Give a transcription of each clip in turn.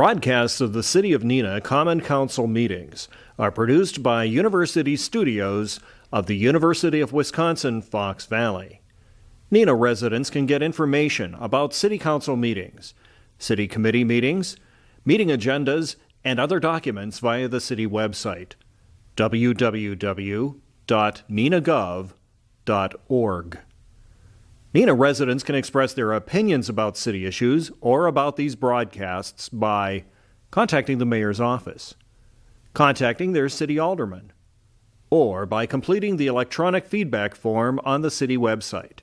Broadcasts of the City of Neenah Common Council meetings are produced by University Studios of the University of Wisconsin-Fox Valley. Neenah residents can get information about City Council meetings, City Committee meetings, meeting agendas, and other documents via the City website, www.neenahgov.org. Neenah residents can express their opinions about city issues or about these broadcasts by contacting the mayor's office, contacting their city alderman, or by completing the electronic feedback form on the city website,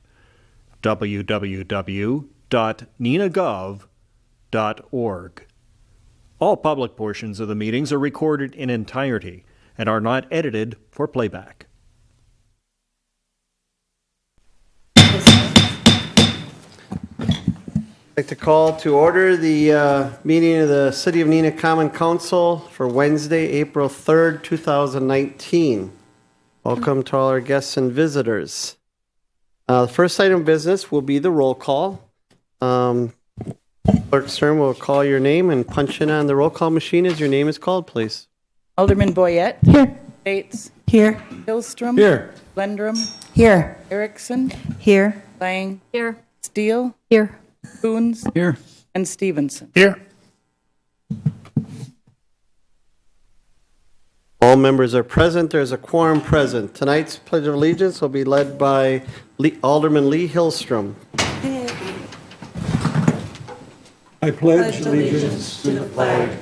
www.neenahgov.org. All public portions of the meetings are recorded in entirety and are not edited for playback. I'd like to call to order the meeting of the City of Neenah Common Council for Wednesday, April 3rd, 2019. Welcome to all our guests and visitors. The first item of business will be the roll call. Clerk Stern will call your name and punch in on the roll call machine as your name is called, please. Alderman Boyette. Here. Bates. Here. Hillstrom. Here. Lendrum. Here. Erickson. Here. Lang. Here. Steele. Here. Coons. Here. And Stevenson. Here. All members are present. There's a quorum present. Tonight's Pledge of Allegiance will be led by Alderman Lee Hillstrom. I pledge allegiance to the flag of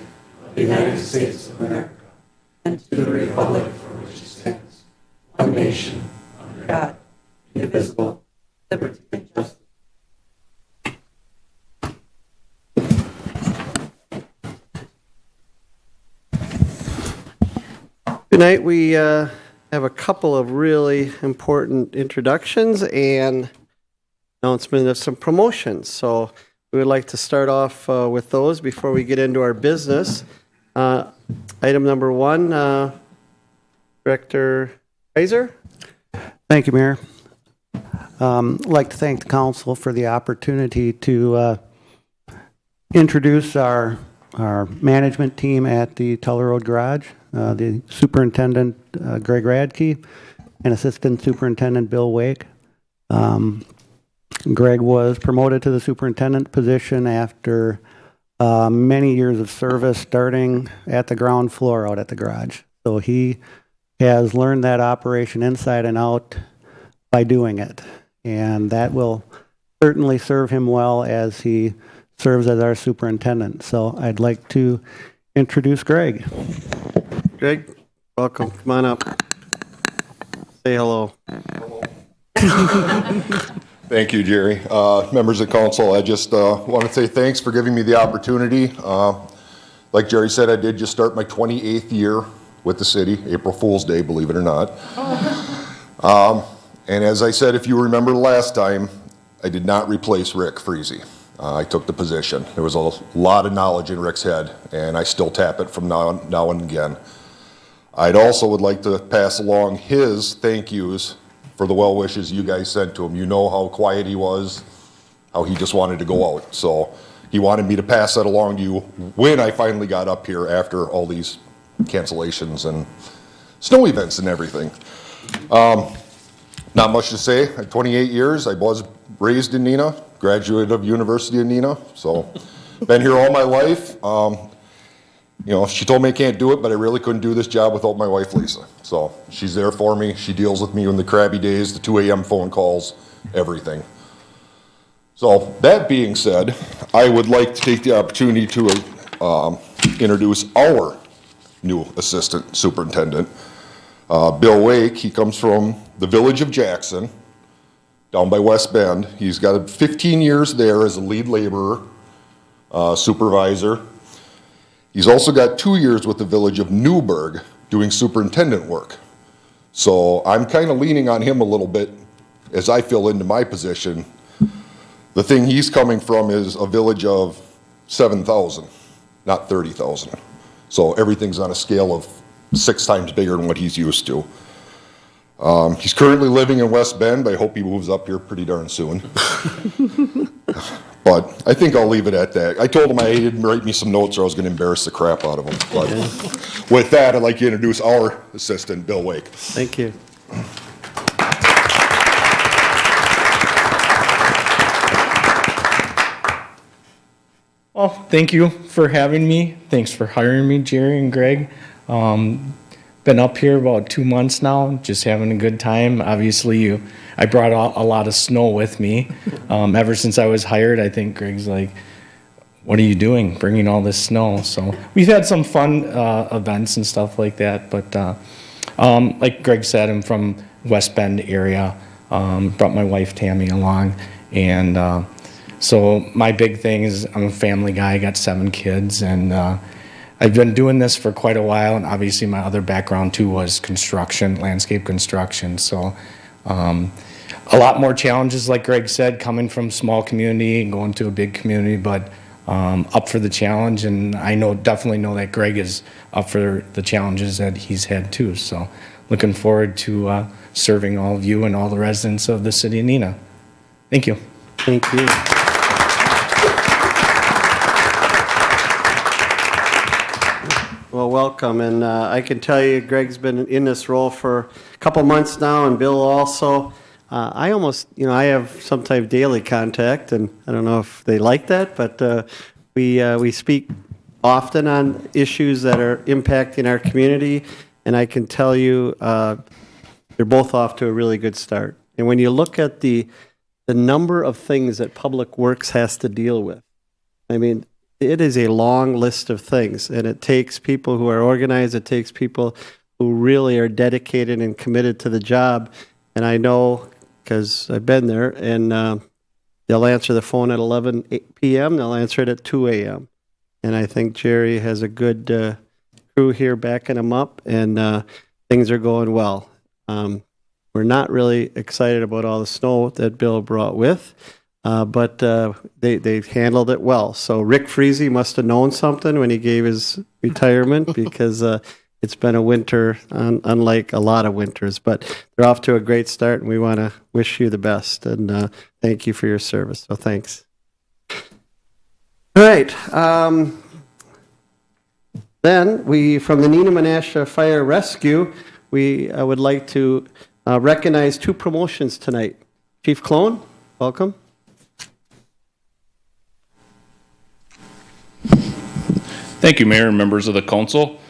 the United States of America and to the republic for which it stands, one nation, under God, indivisible, liberty and justice. Tonight we have a couple of really important introductions and announcement of some promotions. So we would like to start off with those before we get into our business. Item number one, Director Kaiser. Thank you, Mayor. I'd like to thank the council for the opportunity to introduce our management team at the Teller Road Garage. The Superintendent Greg Radke and Assistant Superintendent Bill Wake. Greg was promoted to the superintendent position after many years of service, starting at the ground floor out at the garage. So he has learned that operation inside and out by doing it. And that will certainly serve him well as he serves as our superintendent. So I'd like to introduce Greg. Greg, welcome. Come on up. Say hello. Thank you, Jerry. Members of council, I just want to say thanks for giving me the opportunity. Like Jerry said, I did just start my 28th year with the city, April Fool's Day, believe it or not. And as I said, if you remember last time, I did not replace Rick Freese. I took the position. There was a lot of knowledge in Rick's head, and I still tap it from now and again. I'd also would like to pass along his thank yous for the well wishes you guys sent to him. You know how quiet he was, how he just wanted to go out. So he wanted me to pass that along to you when I finally got up here after all these cancellations and snow events and everything. Not much to say. At 28 years, I was raised in Neenah, graduate of University of Neenah, so been here all my life. You know, she told me I can't do it, but I really couldn't do this job without my wife, Lisa. So she's there for me. She deals with me in the crabby days, the 2 a.m. phone calls, everything. So that being said, I would like to take the opportunity to introduce our new assistant superintendent, Bill Wake. He comes from the village of Jackson, down by West Bend. He's got 15 years there as a lead laborer, supervisor. He's also got 2 years with the village of Newburgh doing superintendent work. So I'm kind of leaning on him a little bit as I fill into my position. The thing he's coming from is a village of 7,000, not 30,000. So everything's on a scale of 6 times bigger than what he's used to. He's currently living in West Bend, but I hope he moves up here pretty darn soon. But I think I'll leave it at that. I told him I didn't write me some notes or I was going to embarrass the crap out of him. But with that, I'd like to introduce our assistant, Bill Wake. Thank you. Well, thank you for having me. Thanks for hiring me, Jerry and Greg. Been up here about 2 months now, just having a good time. Obviously, I brought a lot of snow with me. Ever since I was hired, I think Greg's like, what are you doing, bringing all this snow? So we've had some fun events and stuff like that. But like Greg said, I'm from West Bend area. Brought my wife Tammy along. And so my big thing is I'm a family guy. I got 7 kids. And I've been doing this for quite a while. And obviously my other background too was construction, landscape construction. So a lot more challenges, like Greg said, coming from small community and going to a big community. But up for the challenge, and I definitely know that Greg is up for the challenges that he's had too. So looking forward to serving all of you and all the residents of the city of Neenah. Thank you. Thank you. Well, welcome, and I can tell you Greg's been in this role for a couple months now, and Bill also. I almost, I have sometimes daily contact, and I don't know if they like that, but we speak often on issues that are impacting our community, and I can tell you they're both off to a really good start. And when you look at the number of things that Public Works has to deal with, I mean, it is a long list of things, and it takes people who are organized, it takes people who really are dedicated and committed to the job, and I know because I've been there, and they'll answer the phone at 11 p.m., they'll answer it at 2 a.m. And I think Jerry has a good crew here backing him up, and things are going well. We're not really excited about all the snow that Bill brought with, but they handled it well. So Rick Freese must have known something when he gave his retirement because it's been a winter unlike a lot of winters, but they're off to a great start, and we want to wish you the best, and thank you for your service. So thanks. All right. Then from the Neenah Menasha Fire Rescue, I would like to recognize 2 promotions tonight. Chief Clone, welcome. Thank you, Mayor and members of the council.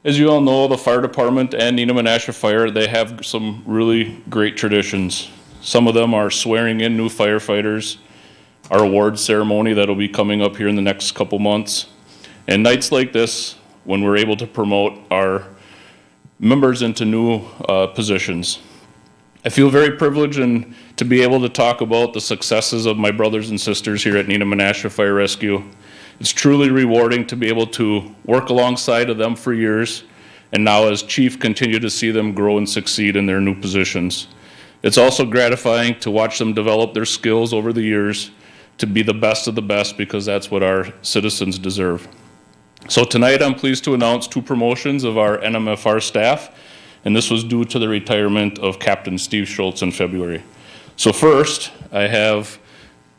As you all know, the fire department and Neenah Menasha Fire, they have some really great traditions. Some of them are swearing in new firefighters, our awards ceremony that'll be coming up here in the next couple months, and nights like this when we're able to promote our members into new positions. I feel very privileged to be able to talk about the successes of my brothers and sisters here at Neenah Menasha Fire Rescue. It's truly rewarding to be able to work alongside of them for years, and now as chief continue to see them grow and succeed in their new positions. It's also gratifying to watch them develop their skills over the years to be the best of the best, because that's what our citizens deserve. So tonight I'm pleased to announce 2 promotions of our NMFR staff, and this was due to the retirement of Captain Steve Schultz in February. So first, I have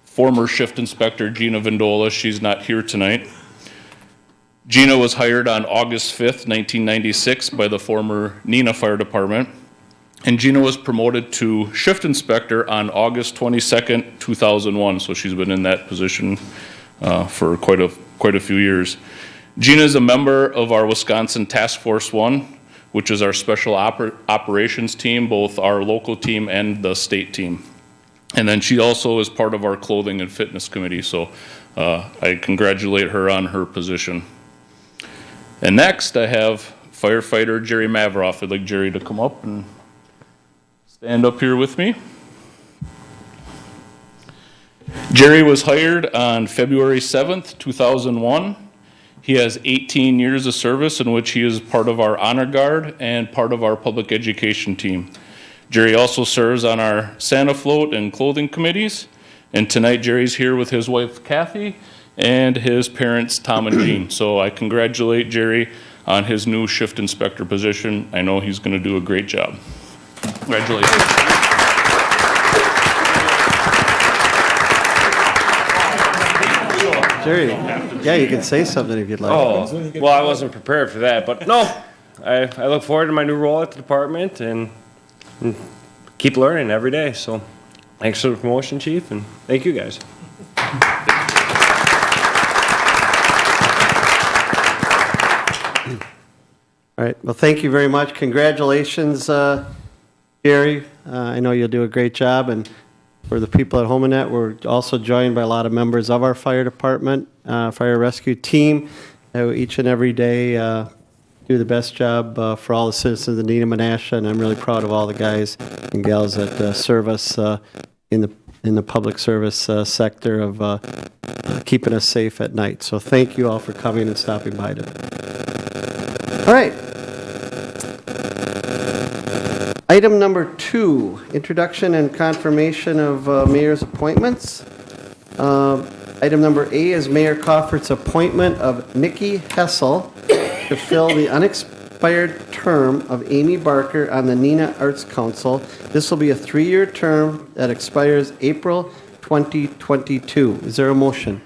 former shift inspector Gina Vindola. She's not here tonight. Gina was hired on August 5th, 1996 by the former Neenah Fire Department, and Gina was promoted to shift inspector on August 22nd, 2001, so she's been in that position for quite a few years. Gina is a member of our Wisconsin Task Force 1, which is our special operations team, both our local team and the state team. And then she also is part of our clothing and fitness committee, so I congratulate her on her position. And next I have firefighter Jerry Mavroff. I'd like Jerry to come up and stand up here with me. Jerry was hired on February 7th, 2001. He has 18 years of service in which he is part of our honor guard and part of our public education team. Jerry also serves on our Santa Float and clothing committees. And tonight Jerry's here with his wife Kathy and his parents Tom and Jean. So I congratulate Jerry on his new shift inspector position. I know he's going to do a great job. Congratulations. There you Yeah, you can say something if you'd like. Oh, well, I wasn't prepared for that, but no, I look forward to my new role at the department and keep learning every day. So thanks for the promotion, Chief, and thank you guys. All right, well, thank you very much. Congratulations, Gary. I know you'll do a great job, and for the people at Homanet, we're also joined by a lot of members of our fire department, fire rescue team, who each and every day do the best job for all the citizens of Neenah, Menasha, and I'm really proud of all the guys and gals that serve us in the public service sector of keeping us safe at night. So thank you all for coming and stopping by today. All right. Item number 2, introduction and confirmation of mayor's appointments. Item number A is Mayor Crawford's appointment of Nikki Hessel to fill the unexpired term of Amy Barker on the Neenah Arts Council. This will be a 3-year term that expires April 2022. Is there a motion?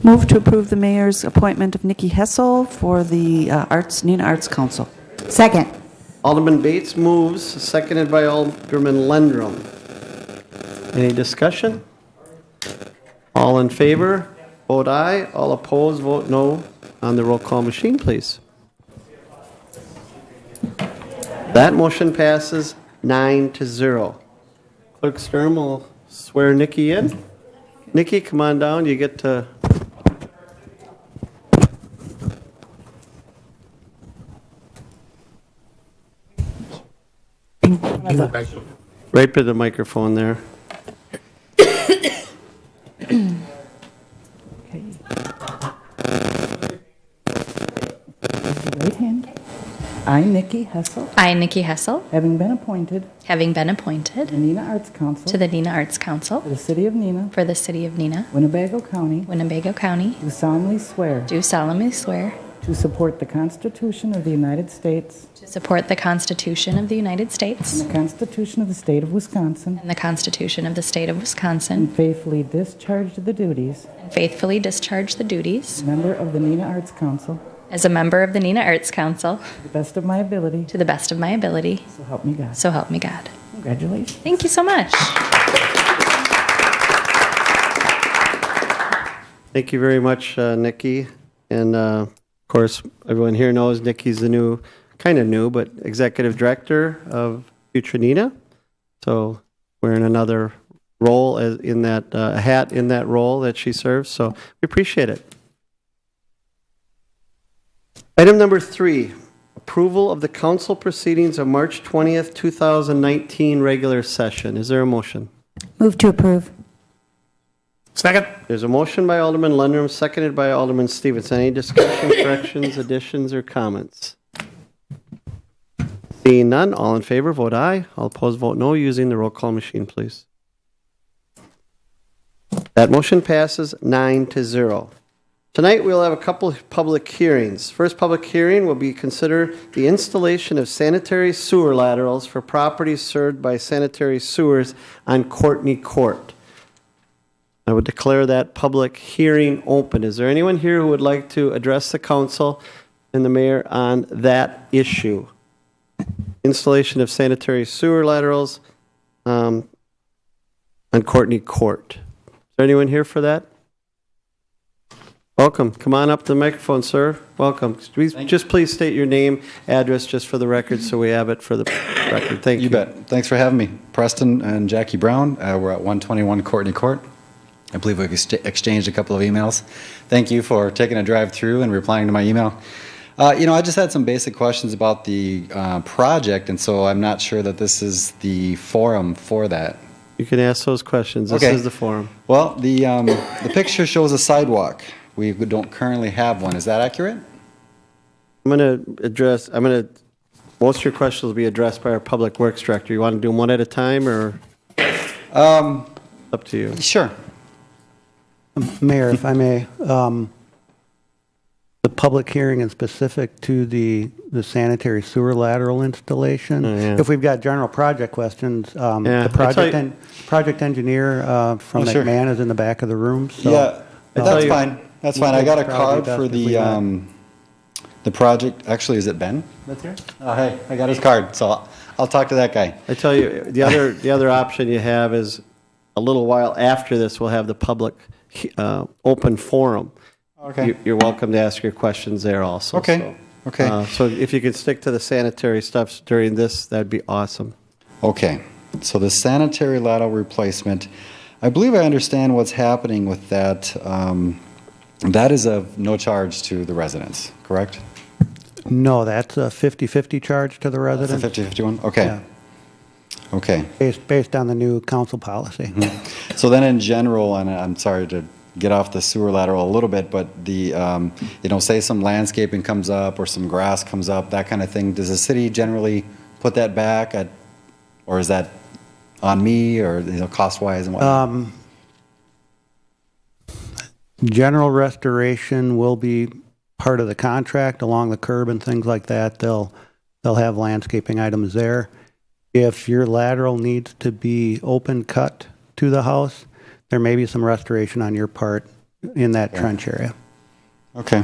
Move to approve the mayor's appointment of Nikki Hessel for the Neenah Arts Council. Second. Alderman Bates moves, seconded by Alderman Lendrum. Any discussion? All in favor, vote aye. All opposed, vote no. On the roll call machine, please. That motion passes 9-0. Clerk Sturm will swear Nikki in. Nikki, come on down. You get to... Right by the microphone there. Right hand. I, Nikki Hessel, I, Nikki Hessel, having been appointed having been appointed to the Neenah Arts Council to the Neenah Arts Council for the City of Neenah, for the City of Neenah, Winnebago County, Winnebago County, do solemnly swear do solemnly swear to support the Constitution of the United States to support the Constitution of the United States and the Constitution of the State of Wisconsin, and the Constitution of the State of Wisconsin, and faithfully discharge the duties and faithfully discharge the duties as a member of the Neenah Arts Council as a member of the Neenah Arts Council to the best of my ability, to the best of my ability. so help me God. So help me God. Congratulations. Thank you so much. Thank you very much, Nikki. And of course, everyone here knows Nikki's the new, kind of new, but executive director of Future Neenah. So wearing another role in that hat in that role that she serves. So we appreciate it. Item number 3, approval of the council proceedings of March 20th, 2019 regular session. Is there a motion? Move to approve. Second. There's a motion by Alderman Lundrum, seconded by Alderman Stevenson. Any discussion, corrections, additions, or comments? Seeing none, all in favor, vote aye. All opposed, vote no. Using the roll call machine, please. That motion passes 9-0. Tonight, we'll have a couple of public hearings. First public hearing will be consider the installation of sanitary sewer laterals for properties served by sanitary sewers on Courtney Court. I would declare that public hearing open. Is there anyone here who would like to address the council and the mayor on that issue? Installation of sanitary sewer laterals on Courtney Court. Is there anyone here for that? Welcome. Come on up to the microphone, sir. Welcome. Just please state your name, address, just for the record, so we have it for the record. Thank you. You bet. Thanks for having me. Preston and Jackie Brown. We're at 121 Courtney Court. I believe we exchanged a couple of emails. Thank you for taking a drive through and replying to my email. I just had some basic questions about the project, and so I'm not sure that this is the forum for that. You can ask those questions. This is the forum. Well, the picture shows a sidewalk. We don't currently have one. Is that accurate? Most of your questions will be addressed by our Public Works Director. You want to do them one at a time, or? Up to you. Sure. Mayor, if I may, the public hearing is specific to the sanitary sewer lateral installation. Oh, yeah. If we've got general project questions, Yeah, the project engineer from sure. McMahon is in the back of the room. So, Yeah, that's fine. That's fine. I got a Probably card best for if we the project. Actually, is it Ben that's here? Oh, hey, I got his card, so I'll talk to that guy. I tell you, the other option you have is a little while after this, we'll have the public open forum. Okay. You're welcome to ask your questions there also. Okay. So, Okay. so if you could stick to the sanitary stuff during this, that'd be awesome. Okay. So the sanitary lateral replacement, I believe I understand what's happening with that. That is of no charge to the residents, correct? No, that's a 50/50 charge to the That's the resident. 50/51? Okay. Yeah. Okay. Based on the new council policy. So then in general, and I'm sorry to get off the sewer lateral a little bit, but the, say some landscaping comes up or some grass comes up, that kind of thing, does the city generally put that back at, or is that on me or, cost-wise and whatnot? General restoration will be part of the contract along the curb and things like that. They'll have landscaping items there. If your lateral needs to be open cut to the house, there may be some restoration on your part in that trench area. Okay.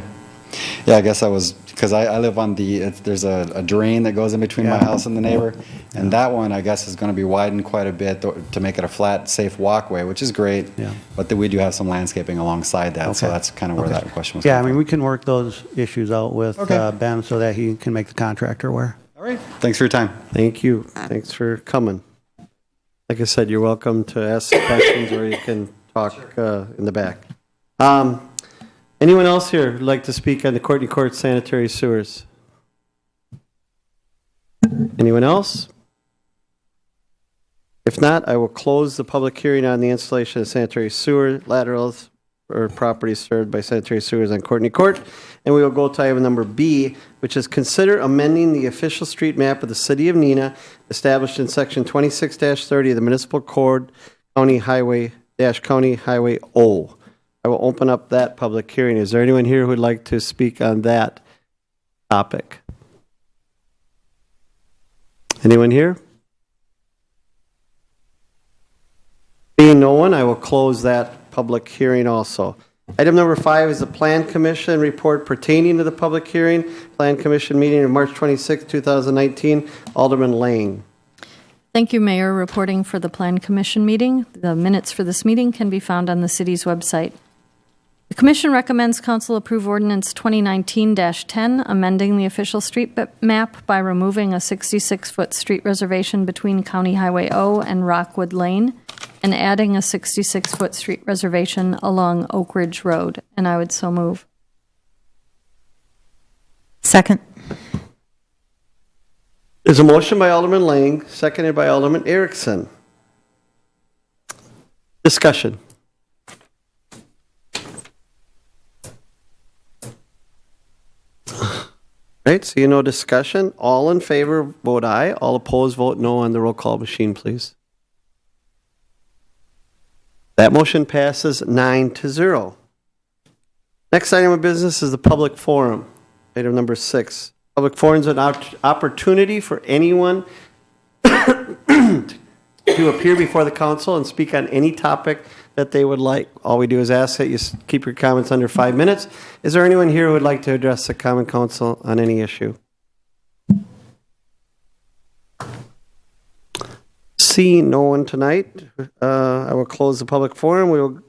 Yeah, I guess I was, because I live on there's a drain that goes in between my house and the neighbor, and that one, I guess, is going to be widened quite a bit to make it a flat, safe walkway, which is great. Yeah. But we do have some landscaping alongside that, so Okay. that's kind of where that question was Yeah, I coming mean, we can work those issues out with Okay. Ben so that he can make the contractor aware. from. All right. Thanks for your time. Thank you. Thanks for coming. Like I said, you're welcome to ask questions or you can talk in the back. Anyone else here who'd like to speak on the Courtney Court sanitary sewers? Anyone else? If not, I will close the public hearing on the installation of sanitary sewer laterals or properties served by sanitary sewers on Courtney Court. And we will go to item number B, which is consider amending the official street map of the city of Neenah, established in section 26-30 of the municipal code, County Highway O. I will open up that public hearing. Is there anyone here who would like to speak on that topic? Anyone here? Being no one, I will close that public hearing also. Item number 5 is the Plan Commission report pertaining to the public hearing. Plan Commission meeting of March 26, 2019. Alderman Lang. Thank you, Mayor. Reporting for the Plan Commission meeting. The minutes for this meeting can be found on the city's website. The Commission recommends Council approve Ordinance 2019-10, amending the official street map by removing a 66-foot street reservation between County Highway O and Rockwood Lane, and adding a 66-foot street reservation along Oak Ridge Road. And I would so move. Second. There's a motion by Alderman Lang, seconded by Alderman Erickson. Discussion. Right, seeing no discussion, all in favor vote aye, all opposed vote no on the roll call machine, please. That motion passes 9-0. Next item of business is the public forum, item number 6. Public forum is an opportunity for anyone to appear before the council and speak on any topic that they would like. All we do is ask that you keep your comments under 5 minutes. Is there anyone here who would like to address the common council on any issue? Seeing no one tonight, I will close the public forum. We will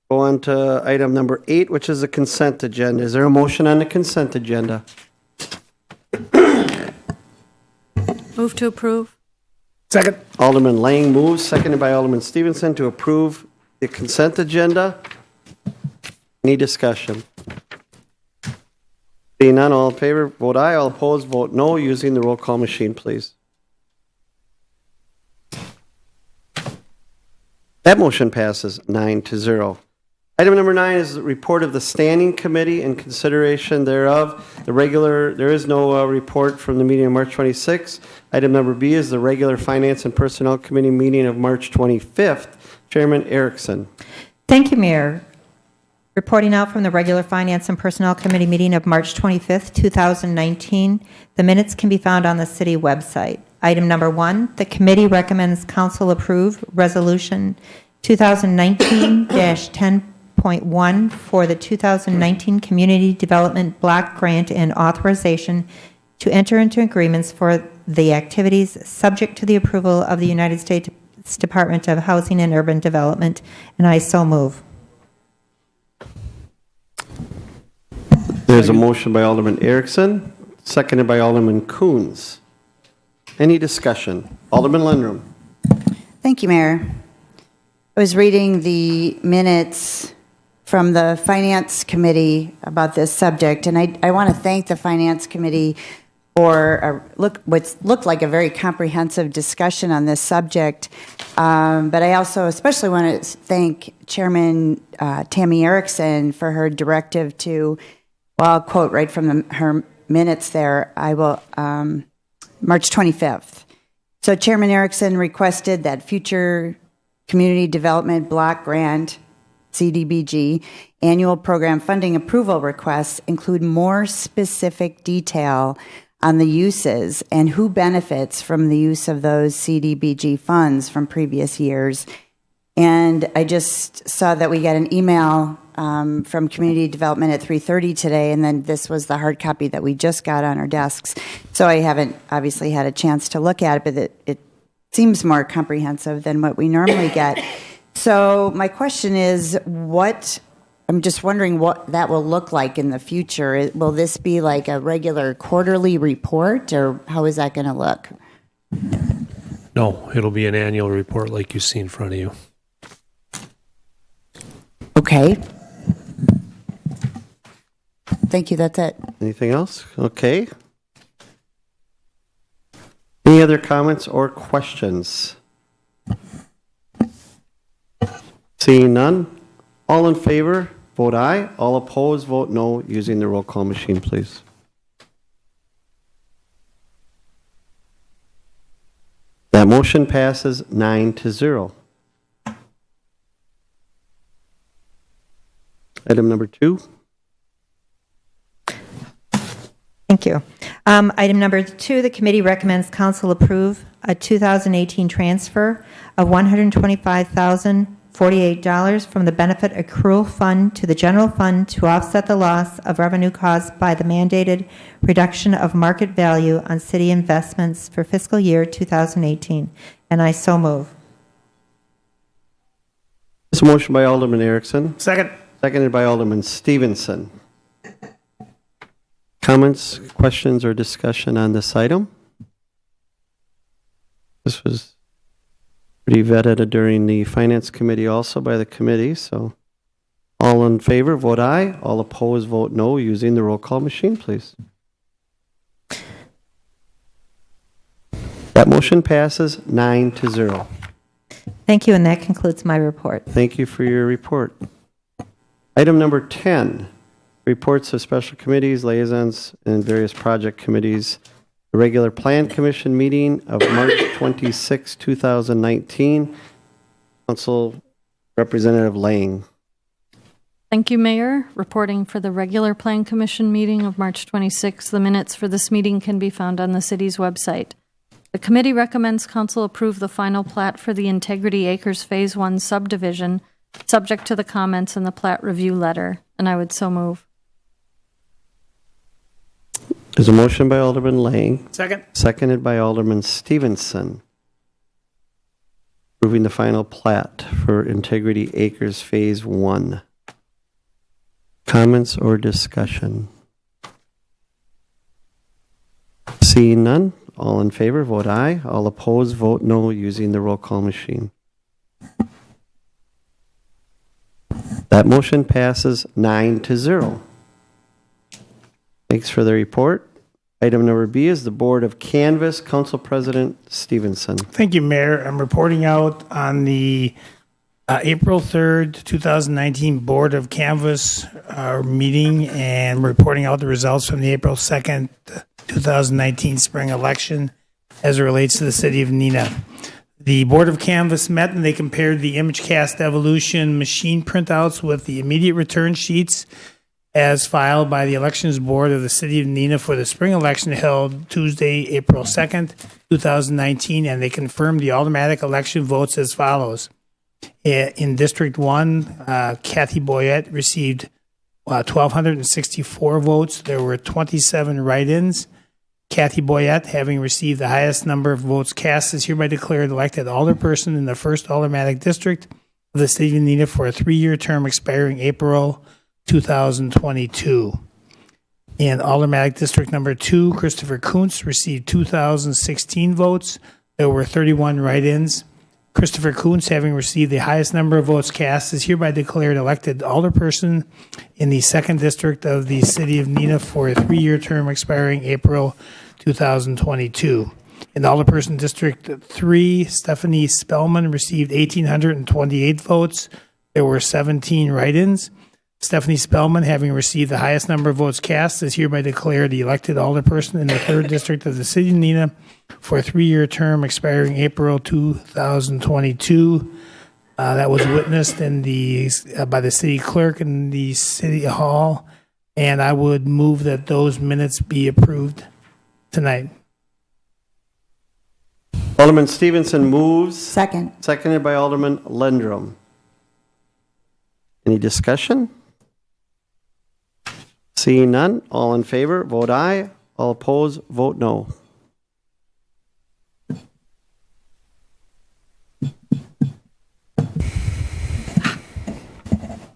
go on to item number 8, which is the consent agenda. Is there a motion on the consent agenda? Move to approve. Second. Alderman Lang moves, seconded by Alderman Stevenson to approve the consent agenda. Any discussion? Being none, all in favor, vote aye. All opposed, vote no. Using the roll call machine, please. That motion passes 9-0. Item number 9 is the report of the standing committee and consideration thereof. There is no report from the meeting of March 26th. Item number B is the regular finance and personnel committee meeting of March 25th. Chairman Erickson. Thank you, Mayor. Reporting out from the regular Finance and Personnel Committee meeting of March 25th, 2019. The minutes can be found on the city website. Item number 1, the committee recommends council approve Resolution 2019-10.1 2.1 for the 2019 Community Development Block Grant and authorization to enter into agreements for the activities subject to the approval of the United States Department of Housing and Urban Development, and I so move. There's a motion by Alderman Erickson, seconded by Alderman Coons. Any discussion? Alderman Lundrum. Thank you, Mayor. I was reading the minutes from the Finance Committee about this subject, and I want to thank the Finance Committee for what looked like a very comprehensive discussion on this subject. But I also especially want to thank Chairman Tammy Erickson for her directive to, well, I'll quote right from her minutes there, I will, March 25th. So Chairman Erickson requested that future Community Development Block Grant, CDBG, annual program funding approval requests include more specific detail on the uses and who benefits from the use of those CDBG funds from previous years. And I just saw that we got an email from Community Development at 3:30 today, and then this was the hard copy that we just got on our desks. So I haven't obviously had a chance to look at it, but it seems more comprehensive than what we normally get. So my question is, I'm just wondering what that will look like in the future. Will this be like a regular quarterly report, or how is that going to look? No, it'll be an annual report like you see in front of you. Okay. Thank you, that's it. Anything else? Okay. Any other comments or questions? Seeing none, all in favor, vote aye. All opposed, vote no, using the roll call machine, please. That motion passes 9-0. Item number 2. Thank you. Item number 2, the committee recommends council approve a 2018 transfer of $125,048 from the benefit accrual fund to the general fund to offset the loss of revenue caused by the mandated reduction of market value on city investments for fiscal year 2018. And I so move. This motion by Alderman Erickson. Second. Seconded by Alderman Stevenson. Comments, questions, or discussion on this item? This was pretty vetted during the Finance Committee also by the committee, so all in favor, vote aye. All opposed, vote no, using the roll call machine, please. That motion passes 9-0. Thank you, and that concludes my report. Thank you for your report. Item number 10, reports of special committees, liaisons, and various project committees. The regular Plan Commission meeting of March 26, 2019. Council Representative Lang. Thank you, Mayor. Reporting for the regular Plan Commission meeting of March 26. The minutes for this meeting can be found on the city's website. The committee recommends council approve the final plat for the Integrity Acres Phase 1 subdivision, subject to the comments in the plat review letter, and I would so move. There's a motion by Alderman Lang. Second. Seconded by Alderman Stevenson. Approving the final plat for Integrity Acres Phase 1. Comments or discussion? Seeing none, all in favor, vote aye. All opposed, vote no, using the roll call machine. That motion passes 9-0. Thanks for the report. Item number B is the Board of Canvas. Council President Stevenson. Thank you, Mayor. I'm reporting out on the April 3rd, 2019 Board of Canvas meeting and reporting out the results from the April 2nd, 2019 spring election as it relates to the city of Neenah. The Board of Canvas met and they compared the ImageCast Evolution machine printouts with the immediate return sheets as filed by the Elections Board of the City of Neenah for the spring election held Tuesday, April 2nd, 2019, and they confirmed the automatic election votes as follows. In District 1, Kathy Boyette received 1,264 votes. There were 27 write-ins. Kathy Boyette, having received the highest number of votes cast, is hereby declared elected alderperson in the 1st Aldermanic District of the City of Neenah for a 3-year term expiring April 2022. In Aldermanic District number 2, Christopher Kuntz received 2,016 votes. There were 31 write-ins. Christopher Kuntz, having received the highest number of votes cast, is hereby declared elected alderperson in the 2nd District of the City of Neenah for a 3-year term expiring April 2022. In Alderperson District 3, Stephanie Spellman received 1,828 votes. There were 17 write-ins. Stephanie Spellman, having received the highest number of votes cast, is hereby declared elected alderperson in the 3rd District of the City of Neenah for a 3-year term expiring April 2022. That was witnessed in by the city clerk in the city hall, and I would move that those minutes be approved tonight. Alderman Stevenson moves. Second. Seconded by Alderman Lendrum. Any discussion? Seeing none, all in favor, vote aye. All opposed, vote no.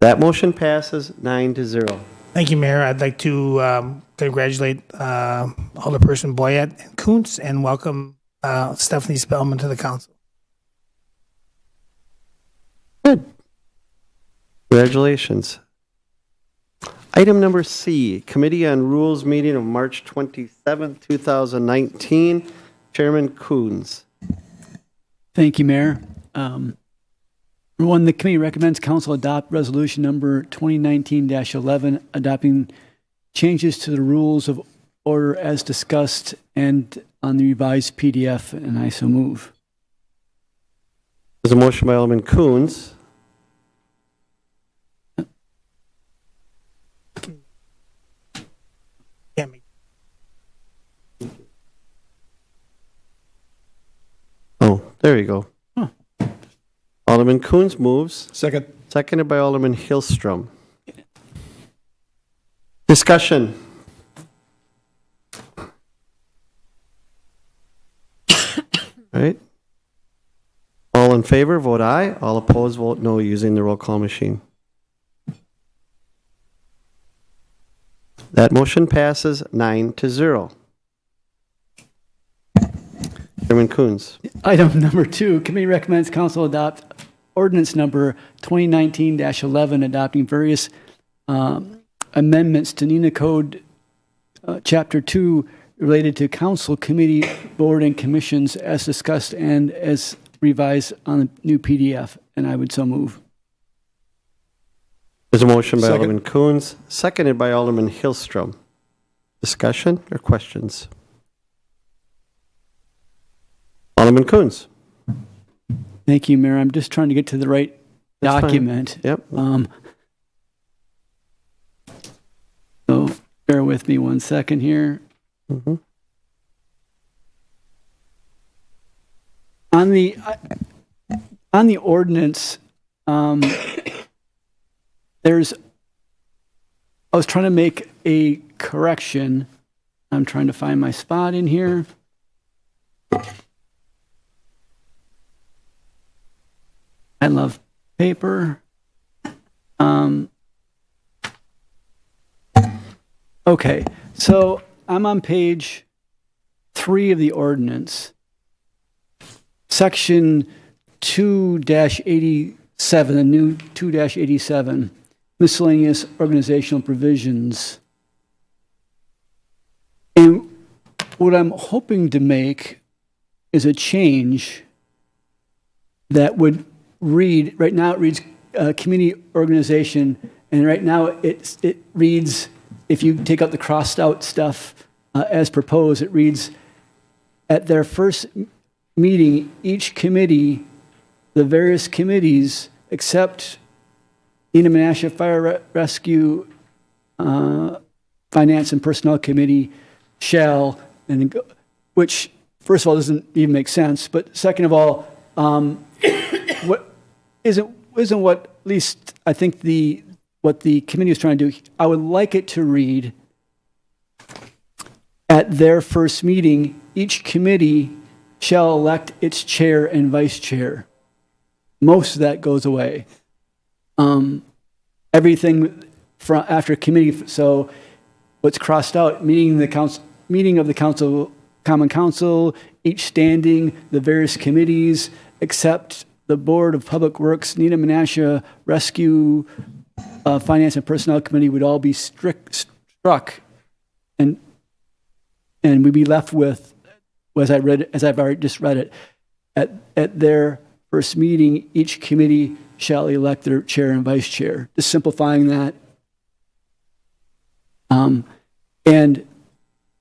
That motion passes 9-0. Thank you, Mayor. I'd like to congratulate Alderperson Boyette and Kuntz and welcome Stephanie Spellman to the council. Good. Congratulations. Item number C, Committee on Rules meeting of March 27th, 2019. Chairman Coons. Thank you, Mayor. One, the committee recommends council adopt resolution number 2019-11, adopting changes to the rules of order as discussed and on the revised PDF, and I so move. There's a motion by Alderman Coons. Oh, there you go. Huh. Alderman Coons moves. Second. Seconded by Alderman Hillstrom. Discussion. All right. All in favor, vote aye. All opposed, vote no using the roll call machine. That motion passes 9-0. Chairman Coons. Item number 2, committee recommends council adopt ordinance number 2019-11, adopting various amendments to Neenah Code Chapter 2 related to council, committee, board, and commissions as discussed and as revised on the new PDF, and I would so move. There's a motion by Second. Alderman Coons, seconded by Alderman Hillstrom. Discussion or questions? Alderman Coons. Thank you, Mayor. I'm just trying to get to the right That's document. Fine. Yep. So bear with me one second here. Mm-hmm. On the ordinance, I was trying to make a correction. I'm trying to find my spot in here. I love paper. Okay, so I'm on page 3 of the ordinance, section 2-87, the new 2-87, miscellaneous organizational provisions. And what I'm hoping to make is a change that would read, right now it reads community organization, and right now it reads, if you take out the crossed out stuff as proposed, it reads, at their first meeting, each committee, the various committees, except Neenah Menasha Fire Rescue, Finance and Personnel Committee, shall, and which, first of all, doesn't even make sense, but second of all, what isn't isn't what, at least I think what the committee is trying to do. I would like it to read, at their first meeting, each committee shall elect its chair and vice chair. Most of that goes away. Everything from after committee, so what's crossed out, meeting of the council, common council, each standing, the various committees, except the Board of Public Works, Neenah Menasha Rescue, Finance and Personnel Committee would all be struck, and we'd be left with, as I've already just read it, at their first meeting, each committee shall elect their chair and vice chair. Just simplifying that. And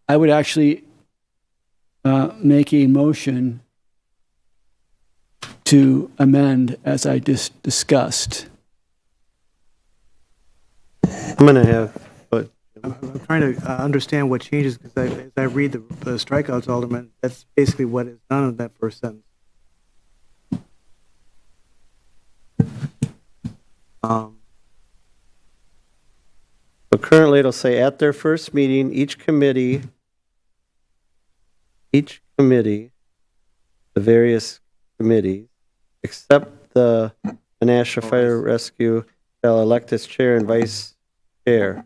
I would actually make a motion to amend as I just discussed. I'm going to have, but I'm trying to understand what changes, because as I read the strikeouts, Alderman, that's basically what is done in that first sentence. So currently it'll say at their first meeting, each committee, the various committees, except the Menasha Fire Rescue, shall elect its chair and vice chair.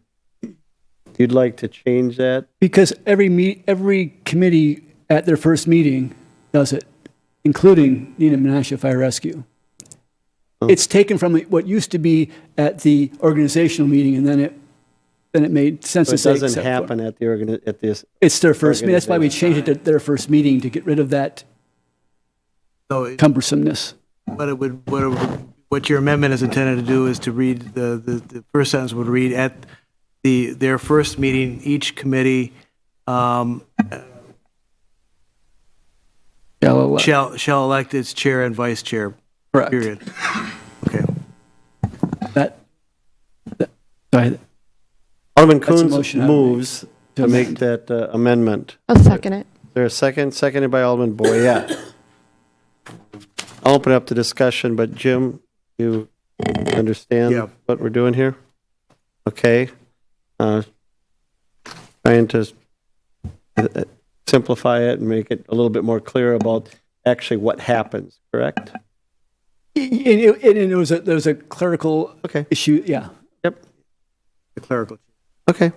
You'd like to change that? Because every committee at their first meeting does it, including Neenah Menasha Fire Rescue. It's taken from what used to be at the organizational meeting, and then it made sense So to say it doesn't except happen for. at this. It's their first meeting. That's why we changed it to their first meeting, to get rid of that cumbersomeness. What your amendment is intended to do is to read, the first sentence would read, at their first meeting, each committee shall elect its chair and vice chair. Correct. Period. Okay. Alderman Coons moves to make that amendment. I'll second it. Is there a second? Seconded by Alderman Boyette. I'll open up the discussion, but Jim, you understand what we're doing here? Okay. Trying to simplify it and make it a little bit more clear about actually what happens, correct? There was a clerical issue, yeah. Yep. The clerical. Okay.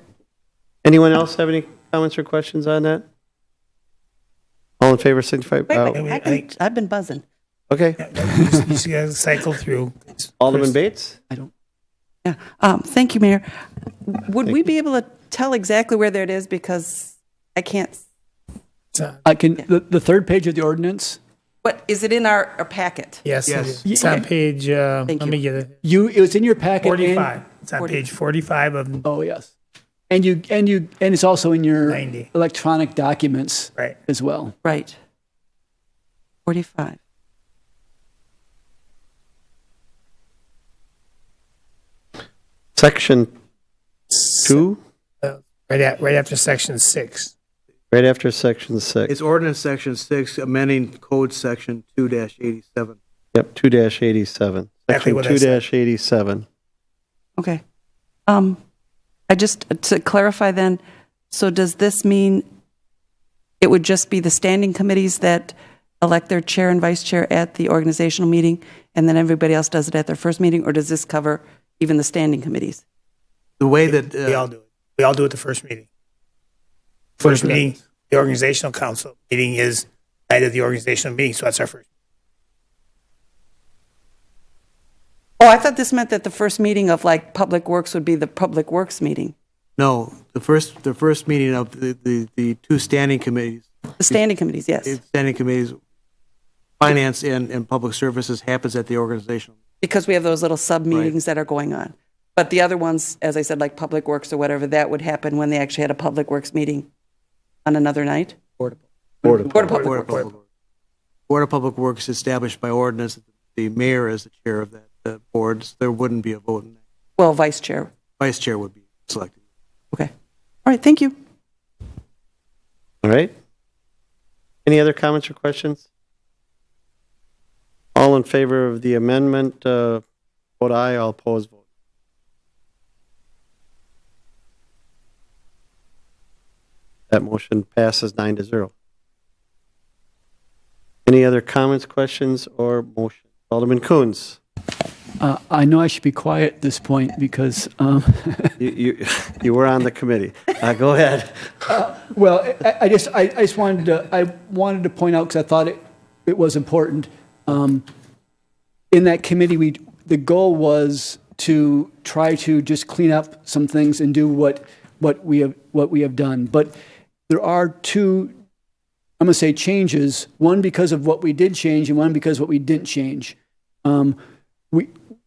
Anyone else have any comments or questions on that? All in favor, signify. I've been buzzing. Okay. You just gotta cycle through. Alderman Bates? I don't. Yeah. Thank you, Mayor. Would we be able to tell exactly where that is? Because I can't. I can. The third page of the ordinance. What is it in our packet? Yes. It is. It's on page. Let me get it. It was in your packet. 45. It's on page 45 of. Oh yes. And it's also in your 90 electronic documents, right, as well. Right. 45. Section 2? Right after section 6. Right after section 6. It's ordinance section 6, amending code section 2-87. Yep, 2-87. Section 2-87. Okay. I just, to clarify then, so does this mean it would just be the standing committees that elect their chair and vice chair at the organizational meeting, and then everybody else does it at their first meeting, or does this cover even the standing committees? The way that we all do it. We all do it the first meeting. First meeting, the organizational council meeting is night of the organizational meeting, so that's our first. Oh, I thought this meant that the first meeting of like Public Works would be the Public Works meeting. No, the first meeting of the two standing committees. The standing committees, yes. Standing committees, finance and public services happens at the organizational. Because we have those little sub-meetings that are going on. But the other ones, as I said, like Public Works or whatever, that would happen when they actually had a Public Works meeting on another night? Board of Public Works. Board of Public Works established by ordinance. The mayor is the chair of that board. So there wouldn't be a vote in that. Well, vice chair. Vice chair would be selected. Okay. All right, thank you. All right. Any other comments or questions? All in favor of the amendment vote aye. All opposed, vote. That motion passes 9-0. Any other comments, questions, or motion? Alderman Coons. I know I should be quiet at this point because You were on the committee. Go ahead. well, I just wanted to point out because I thought it was important. In that committee, the goal was to try to just clean up some things and do what we have done. But there are two, I'm going to say, changes. One because of what we did change, and one because of what we didn't change.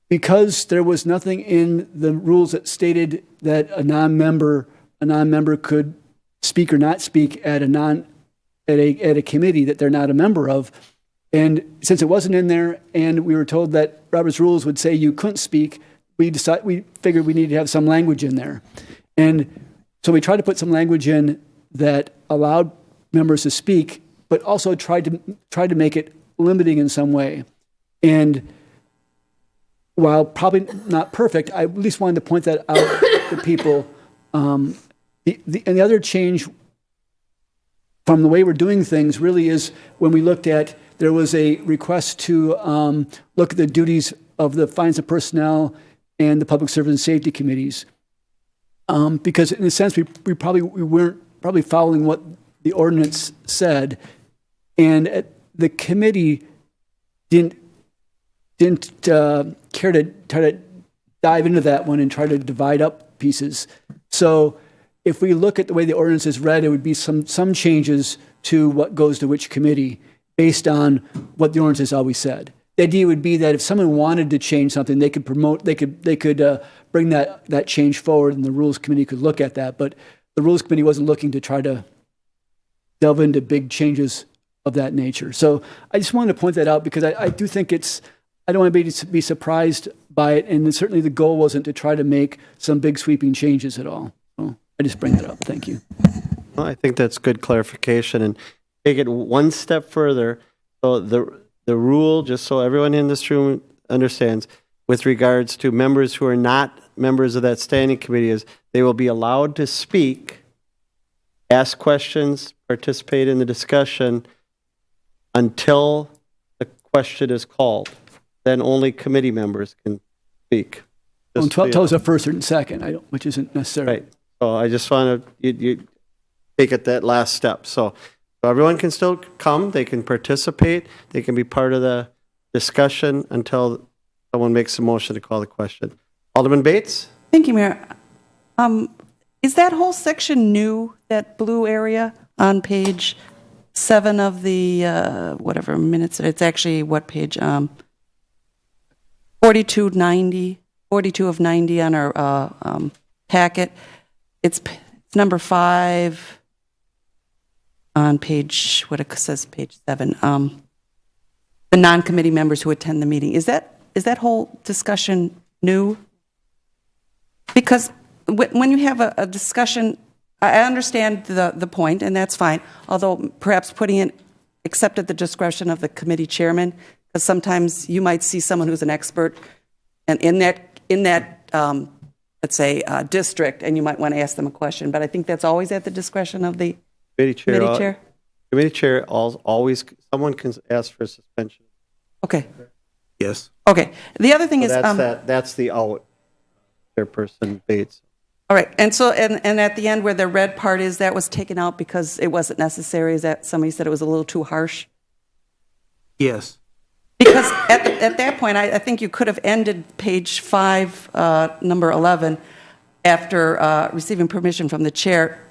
Because there was nothing in the rules that stated that a non-member could speak or not speak at a committee that they're not a member of. And since it wasn't in there, and we were told that Robert's rules would say you couldn't speak, we figured we needed to have some language in there. And so we tried to put some language in that allowed members to speak, but also tried to make it limiting in some way. And while probably not perfect, I at least wanted to point that out to people. And the other change from the way we're doing things really is when we looked at, there was a request to look at the duties of the Finance and Personnel and the Public Service and Safety Committees. Because in a sense, we weren't probably following what the ordinance said. And the committee didn't care to try to dive into that one and try to divide up pieces. So if we look at the way the ordinance is read, it would be some changes to what goes to which committee based on what the ordinance has always said. The idea would be that if someone wanted to change something, they could bring that change forward, and the Rules Committee could look at that. But the Rules Committee wasn't looking to try to delve into big changes of that nature. So I just wanted to point that out because I do think I don't want anybody to be surprised by it, and certainly the goal wasn't to try to make some big sweeping changes at all. So I just bring that up. Thank you. Well, I think that's good clarification. And take it one step further. So the rule, just so everyone in this room understands, with regards to members who are not members of that standing committee, is they will be allowed to speak, ask questions, participate in the discussion until the question is called. Then only committee members can speak. Well, tell us a first and second, which isn't necessary. Right. So I just want to you take it that last step. So everyone can still come. They can participate. They can be part of the discussion until someone makes a motion to call the question. Alderman Bates? Thank you, Mayor. Is that whole section new, that blue area on page 7 of the, whatever minutes, it's actually what page? 42 of 90 on our packet. It's number 5 on page, what it says, page 7. The non-committee members who attend the meeting. Is that whole discussion new? Because when you have a discussion, I understand the point, and that's fine, although perhaps putting it except at the discretion of the committee chairman, because sometimes you might see someone who's an expert and in that let's say district, and you might want to ask them a question, but I think that's always at the discretion of the committee chair. Committee chair always, someone can ask for a suspension. Okay. Yes. Okay. The other thing is that's the out, Chairperson Bates. All right, and so and at the end where the red part is, that was taken out because it wasn't necessary. Is that somebody said it was a little too harsh? Yes. Because at that point, I think you could have ended page 5, number 11, after receiving permission from the chair.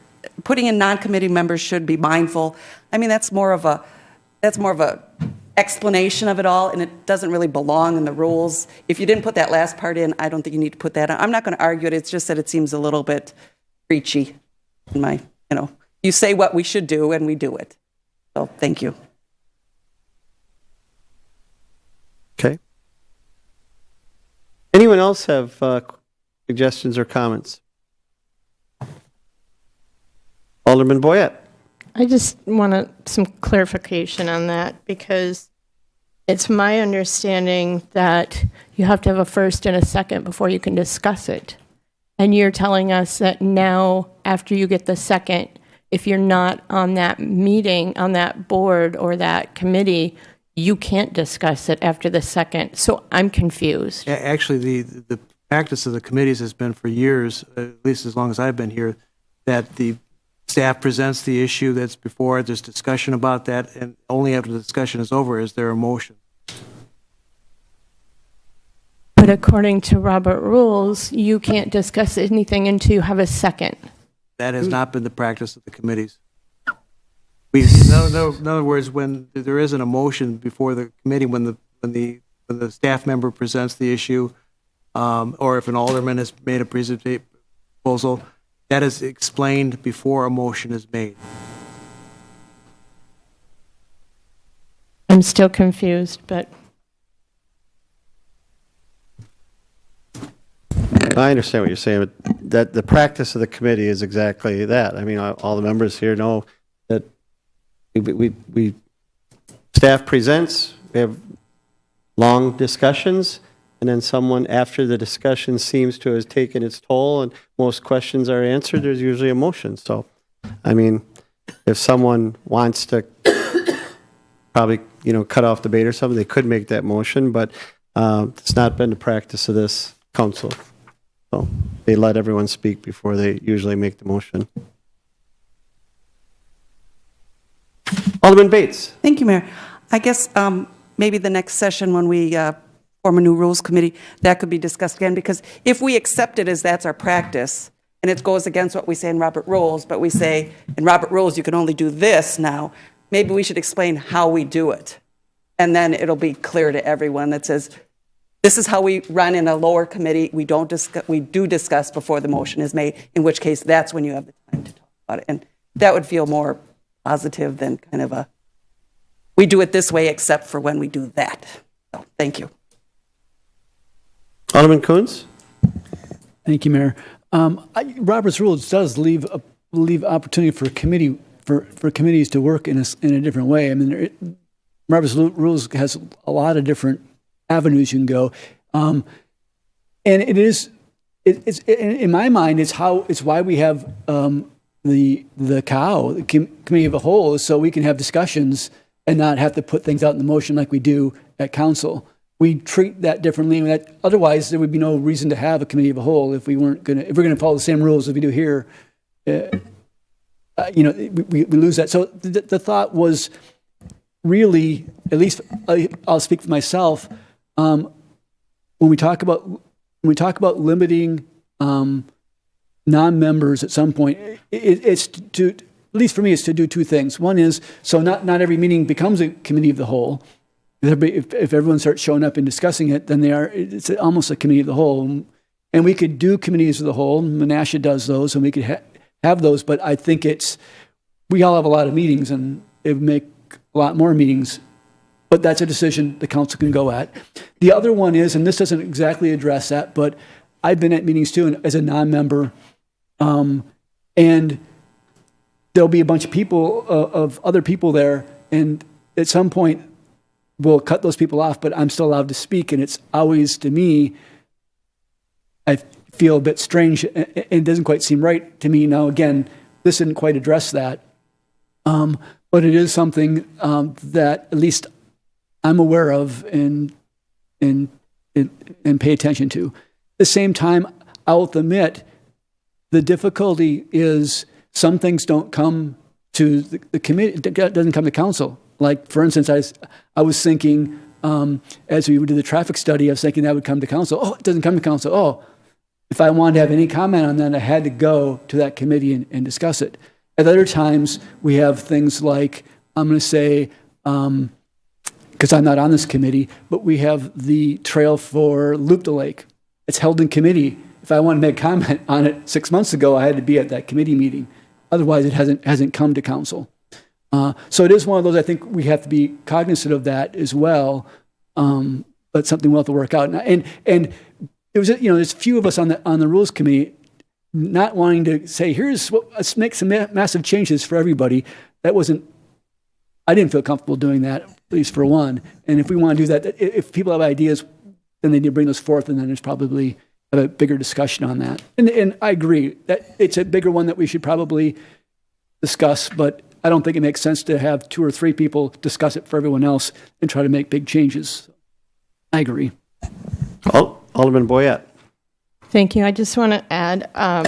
Putting in non-committee members should be mindful. I mean, that's more of a explanation of it all, and it doesn't really belong in the rules. If you didn't put that last part in, I don't think you need to put that in. I'm not going to argue it. It's just that it seems a little bit preachy. You say what we should do, and we do it. So, thank you. Okay. Anyone else have suggestions or comments? Alderman Boyette. I just want some clarification on that, because It's my understanding that you have to have a first and a second before you can discuss it. And you're telling us that now, after you get the second, if you're not on that meeting, on that board or that committee, you can't discuss it after the second. So I'm confused. Actually, the practice of the committees has been for years, at least as long as I've been here, that the staff presents the issue that's before it, there's discussion about that, and only after the discussion is over is there a motion. But according to Robert rules, you can't discuss anything until you have a second. That has not been the practice of the committees. In other words, when there isn't a motion before the committee, when the staff member presents the issue, or if an alderman has made a proposal, that is explained before a motion is made. I'm still confused, but I understand what you're saying, but that the practice of the committee is exactly that. I mean, all the members here know that we staff presents, we have long discussions, and then someone after the discussion seems to have taken its toll and most questions are answered, there's usually a motion. So, I mean, if someone wants to probably, cut off the bait or something, they could make that motion, but it's not been the practice of this council. So they let everyone speak before they usually make the motion. Alderman Bates. Thank you, Mayor. I guess maybe the next session when we form a new rules committee, that could be discussed again, because if we accept it as that's our practice, and it goes against what we say in Robert Rules, but we say in Robert Rules you can only do this now, maybe we should explain how we do it. And then it'll be clear to everyone that says, this is how we run in a lower committee. We do discuss before the motion is made, in which case that's when you have the time to talk about it. And that would feel more positive than kind of a, we do it this way except for when we do that. So, thank you. Alderman Coons. Thank you, Mayor. Robert's Rules does leave opportunity for committees to work in a different way. I mean, Robert's Rules has a lot of different avenues you can go, and it's in my mind it's why we have the COW, the Committee of the Whole, so we can have discussions and not have to put things out in the motion like we do at council. We treat that differently. Otherwise, there would be no reason to have a Committee of the Whole if we're going to follow the same rules as we do here. We lose that. So the thought was really, at least I'll speak for myself. When we talk about limiting non-members at some point, it's to, at least for me, it's to do two things. One is, so not every meeting becomes a committee of the whole. If everyone starts showing up and discussing it, then it's almost a committee of the whole. And we could do committees of the whole. Menasha does those, and we could have those. But I think we all have a lot of meetings, and it would make a lot more meetings. But that's a decision the council can go at. The other one is, and this doesn't exactly address that, but I've been at meetings too as a non-member, and there'll be a bunch of people, of other people there, and at some point we'll cut those people off, but I'm still allowed to speak, and it's always, to me, I feel a bit strange, and it doesn't quite seem right to me. Now, again, this didn't quite address that, but it is something that at least I'm aware of and pay attention to. At the same time, I'll admit the difficulty is some things don't come to the committee, it doesn't come to council. Like, for instance, I was thinking, as we did the traffic study, I was thinking that would come to council. Oh, it doesn't come to council. Oh, if I wanted to have any comment on that, I had to go to that committee and discuss it. At other times, we have things like, I'm going to say, because I'm not on this committee, but we have the trail for Loop the Lake. It's held in committee. If I wanted to make comment on it 6 months ago, I had to be at that committee meeting. Otherwise, it hasn't come to council. So it is one of those, I think we have to be cognizant of that as well, but something we'll have to work out. And it was, there's a few of us on the rules committee not wanting to say, let's make some massive changes for everybody. I didn't feel comfortable doing that. at least for one. And if we want to do that, if people have ideas, then they need to bring those forth, and then there's probably a bigger discussion on that. And I agree that it's a bigger one that we should probably discuss, but I don't think it makes sense to have 2 or 3 people discuss it for everyone else and try to make big changes. I agree. Alderman Boyette. Thank you. I just want to add, I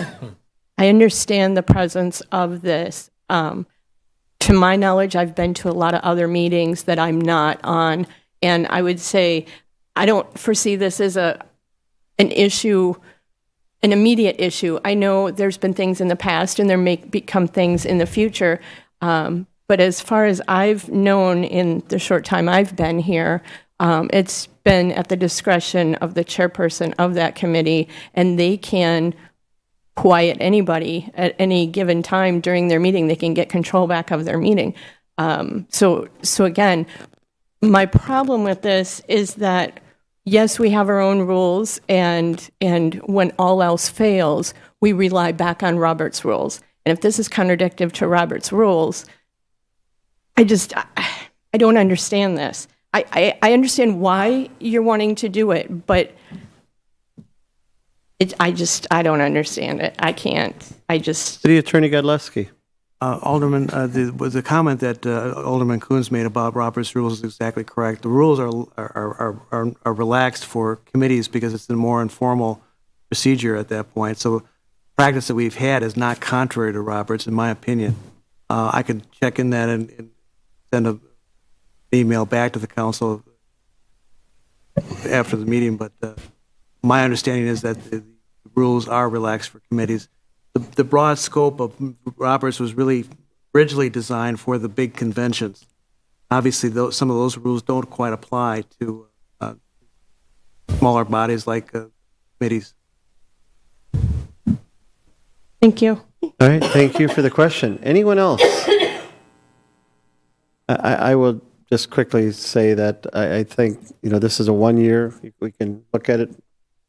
understand the presence of this. To my knowledge, I've been to a lot of other meetings that I'm not on, and I would say I don't foresee this as an issue, an immediate issue. I know there's been things in the past, and there may become things in the future. But as far as I've known in the short time I've been here, it's been at the discretion of the chairperson of that committee, and they can quiet anybody at any given time during their meeting. They can get control back of their meeting. So again, my problem with this is that, yes, we have our own rules, and when all else fails, we rely back on Robert's rules. And if this is contradictory to Robert's rules, I don't understand this. I understand why you're wanting to do it, but I don't understand it. I can't. City Attorney Godlewski. Alderman, the comment that Alderman Coons made about Robert's rules is exactly correct. The rules are relaxed for committees because it's a more informal procedure at that point. So practice that we've had is not contrary to Robert's, in my opinion. I could check in that and send an email back to the council after the meeting, but my understanding is that the rules are relaxed for committees. The broad scope of Roberts was really originally designed for the big conventions. Obviously, some of those rules don't quite apply to smaller bodies like committees. Thank you. All right, thank you for the question. Anyone else? I will just quickly say that I think, this is a 1 year. We can look at it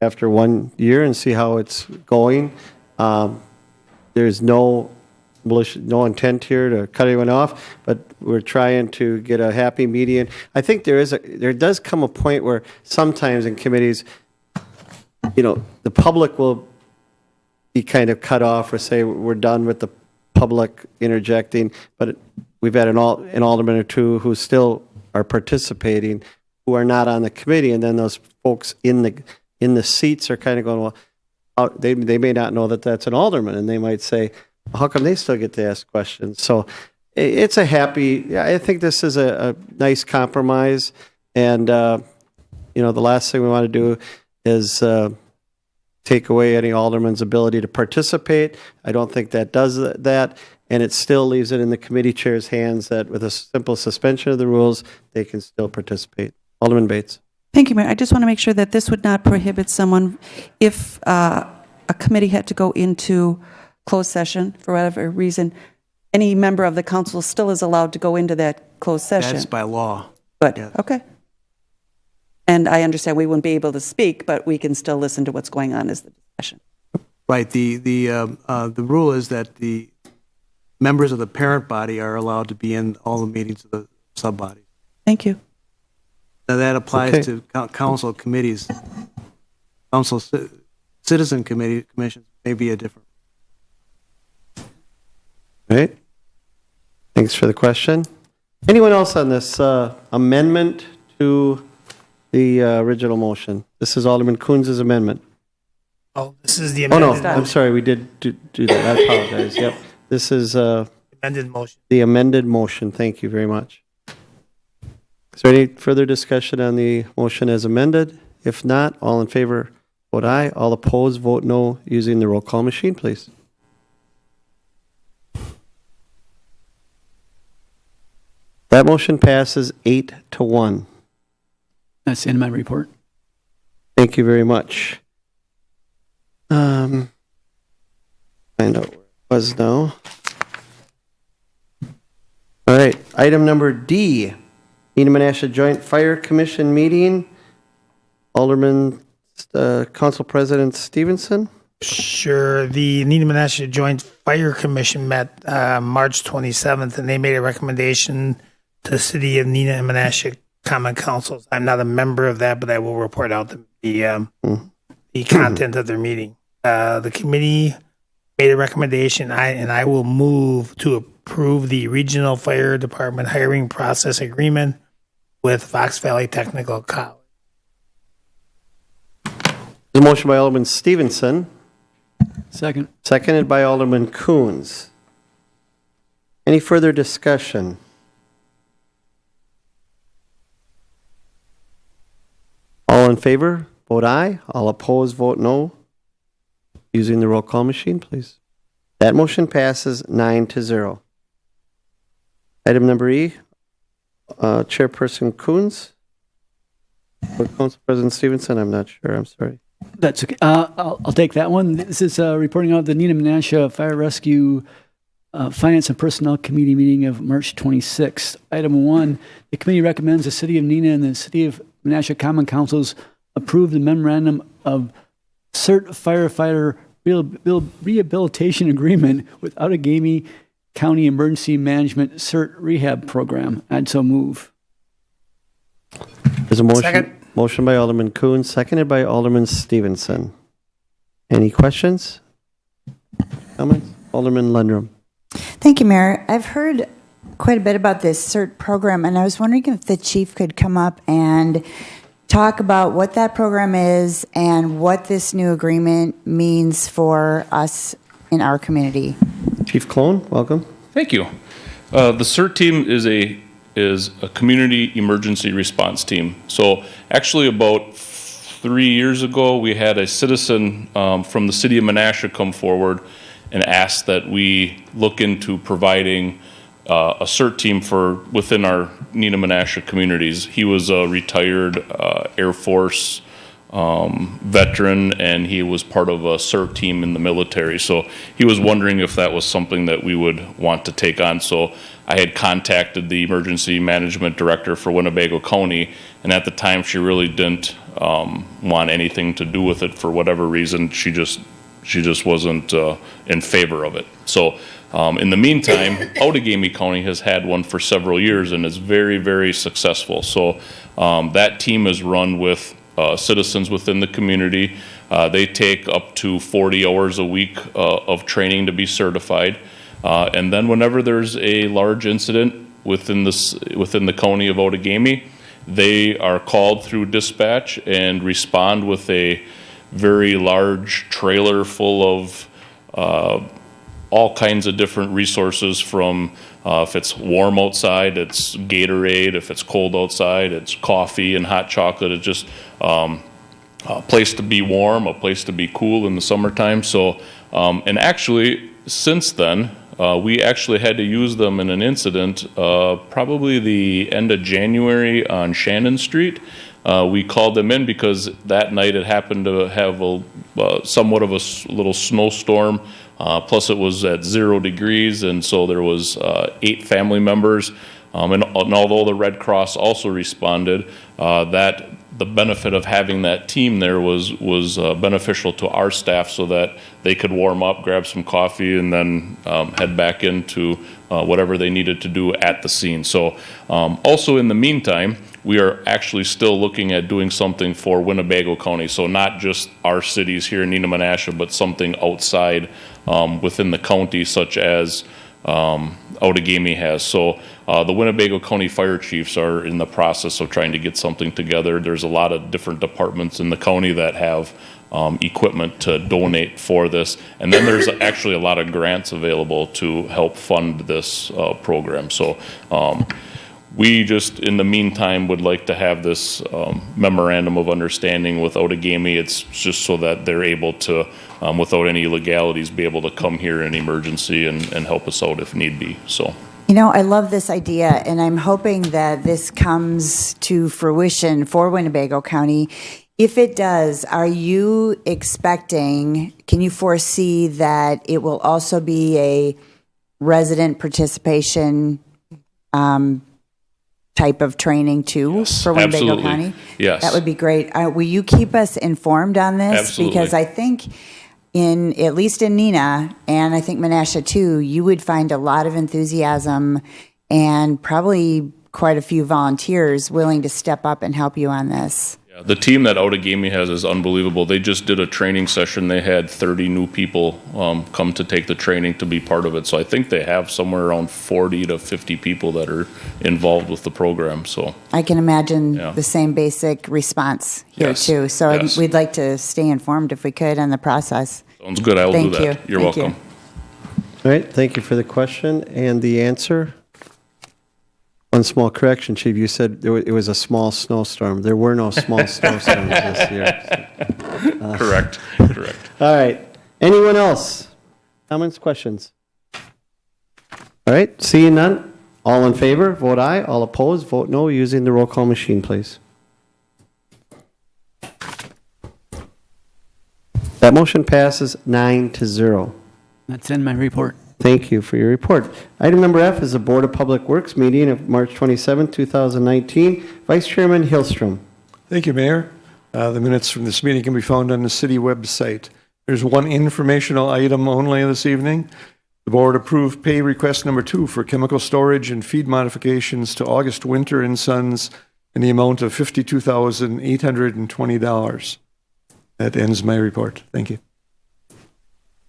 after 1 year and see how it's going. There's no intent here to cut anyone off, but we're trying to get a happy median. I think there does come a point where sometimes in committees, the public will be kind of cut off or say we're done with the public interjecting, but we've had an alderman or two who still are participating who are not on the committee, and then those folks in the seats are kind of going, well, they may not know that that's an alderman, and they might say, how come they still get to ask questions? So it's I think this is a nice compromise, and the last thing we want to do is take away any alderman's ability to participate. I don't think that does that, and it still leaves it in the committee chair's hands that with a simple suspension of the rules, they can still participate. Alderman Bates. Thank you, Mayor. I just want to make sure that this would not prohibit someone if a committee had to go into closed session for whatever reason. Any member of the council still is allowed to go into that closed session. That's by law. Good. Yes. Okay. And I understand we wouldn't be able to speak, but we can still listen to what's going on as the discussion. Right. The rule is that the members of the parent body are allowed to be in all the meetings of the sub bodies. Thank you. Now that applies to council committees. Council citizen commissions may be a different. Right. Thanks for the question. Anyone else on this amendment to the original motion? This is Alderman Coons' amendment. Oh, this is the amendment. amended I'm sorry, we did do that. I apologize. Yep. This is amended motion. The amended motion. Thank you very much. Is there any further discussion on the motion as amended? If not, all in favor, vote aye. All opposed, vote no using the roll call machine, please. That motion passes 8-1. That's the end of my report. Thank you very much. Find out where it was now. All right, item number D, Neenah Menasha Joint Fire Commission meeting. Alderman, Council President Stevenson. Sure. The Neenah Menasha Joint Fire Commission met March 27th, and they made a recommendation the City of Neenah and Menasha Common Councils. I'm not a member of that, but I will report out the content of their meeting. The committee made a recommendation, and I will move to approve the Regional Fire Department hiring process agreement with Fox Valley Technical College. There's a motion by Alderman Stevenson. Second. Seconded by Alderman Coons. Any further discussion? All in favor, vote aye. All opposed, vote no. Using the roll call machine, please. That motion passes 9-0. Item number E, Chairperson Coons. Or Council President Stevenson, I'm not sure. I'm sorry. That's okay. I'll take that one. This is reporting out the Neenah Menasha Fire Rescue Finance and Personnel Committee meeting of March 26th. Item 1, the committee recommends the City of Neenah and the City of Menasha Common Councils approve the memorandum of CERT Firefighter Rehabilitation Agreement with Outagamie County Emergency Management CERT Rehab Program. I'd so move. There's a motion. Second. Motion by Alderman Coons, seconded by Alderman Stevenson. Any questions? Comments? Alderman Lundrum. Thank you, Mayor. I've heard quite a bit about this CERT program, and I was wondering if the chief could come up and talk about what that program is and what this new agreement means for us in our community. Chief Clone, welcome. Thank you. The CERT team is a community emergency response team. So actually about 3 years ago, we had a citizen from the city of Menasha come forward and ask that we look into providing a CERT team for within our Neenah Menasha communities. He was a retired Air Force veteran, and he was part of a CERT team in the military. So he was wondering if that was something that we would want to take on. So I had contacted the emergency management director for Winnebago County, and at the time she really didn't want anything to do with it for whatever reason. She just wasn't in favor of it. So in the meantime, Outagamie County has had one for several years and is very, very successful. So that team is run with citizens within the community. They take up to 40 hours a week of training to be certified. And then whenever there's a large incident within the county of Outagamie, they are called through dispatch and respond with a very large trailer full of all kinds of different resources from if it's warm outside, it's Gatorade. If it's cold outside, it's coffee and hot chocolate. It's just a place to be warm, a place to be cool in the summertime. So, and actually, since then, we actually had to use them in an incident, probably the end of January on Shannon Street. We called them in because that night it happened to have somewhat of a little snowstorm. Plus it was at 0 degrees, and so there was 8 family members. And although the Red Cross also responded, that the benefit of having that team there was beneficial to our staff, so that they could warm up, grab some coffee, and then head back into whatever they needed to do at the scene. So also in the meantime, we are actually still looking at doing something for Winnebago County. So not just our cities here in Neenah Menasha, but something outside within the county, such as Outagamie has. So the Winnebago County Fire Chiefs are in the process of trying to get something together. There's a lot of different departments in the county that have equipment to donate for this. And then there's actually a lot of grants available to help fund this program. So we just, in the meantime, would like to have this memorandum of understanding with Outagamie. It's just so that they're able to, without any legalities, be able to come here in emergency and help us out if need be. So, you know, I love this idea, and I'm hoping that this comes to fruition for Winnebago County. If it does, are you expecting, can you foresee that it will also be a resident participation type of training too for Winnebago absolutely. County? Yes. That would be great. Will you keep us informed on this? Absolutely. Because I think at least in Neenah, and I think Menasha too, you would find a lot of enthusiasm and probably quite a few volunteers willing to step up and help you on this. Yeah, the team that Outagamie has is unbelievable. They just did a training session. They had 30 new people come to take the training to be part of it. So I think they have somewhere around 40 to 50 people that are involved with the program. So I can imagine Yeah. the same basic response here Yes, too. So yes. we'd like to stay informed if we could on the process. sounds good. I will Thank do that. you. You're Thank you. welcome. All right, thank you for the question and the answer. One small correction, Chief, you said it was a small snowstorm. There were no small snowstorms this year. Correct. Correct. All right, anyone else? Comments, questions? All right, seeing none, all in favor, vote aye. All opposed, vote no, using the roll call machine, please. That motion passes 9-0. That's in my report. Thank you for your report. Item number F is the Board of Public Works meeting of March 27, 2019. Vice Chairman Hillstrom. Thank you, Mayor. The minutes from this meeting can be found on the city website. There's one informational item only this evening. The board approved pay request number 2 for chemical storage and feed modifications to August Winter and Sons in the amount of $52,820. That ends my report. Thank you.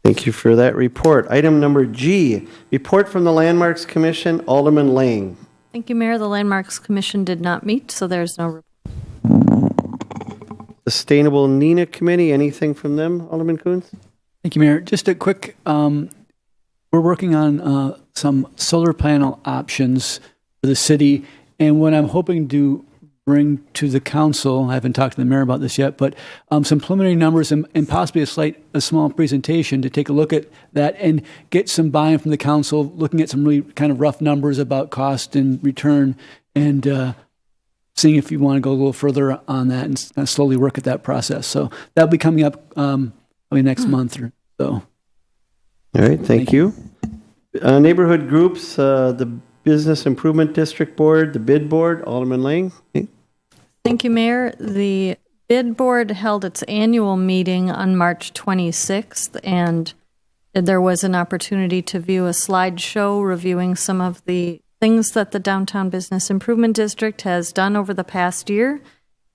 Thank you for that report. Item number G, report from the Landmarks Commission, Alderman Lang. Thank you, Mayor. The Landmarks Commission did not meet, so there's no report. Sustainable Neenah Committee, anything from them, Alderman Coons? Thank you, Mayor. Just a quick, we're working on some solar panel options for the city, and what I'm hoping to bring to the council, I haven't talked to the mayor about this yet, but some preliminary numbers and possibly a small presentation to take a look at that and get some buy-in from the council, looking at some really kind of rough numbers about cost and return, and seeing if you want to go a little further on that and slowly work at that process. So that'll be coming up probably next month or so. All right, thank you. Neighborhood groups, the Business Improvement District Board, the Bid Board, Alderman Lang. Thank you, Mayor. The bid board held its annual meeting on March 26th, and there was an opportunity to view a slideshow reviewing some of the things that the Downtown Business Improvement District has done over the past year,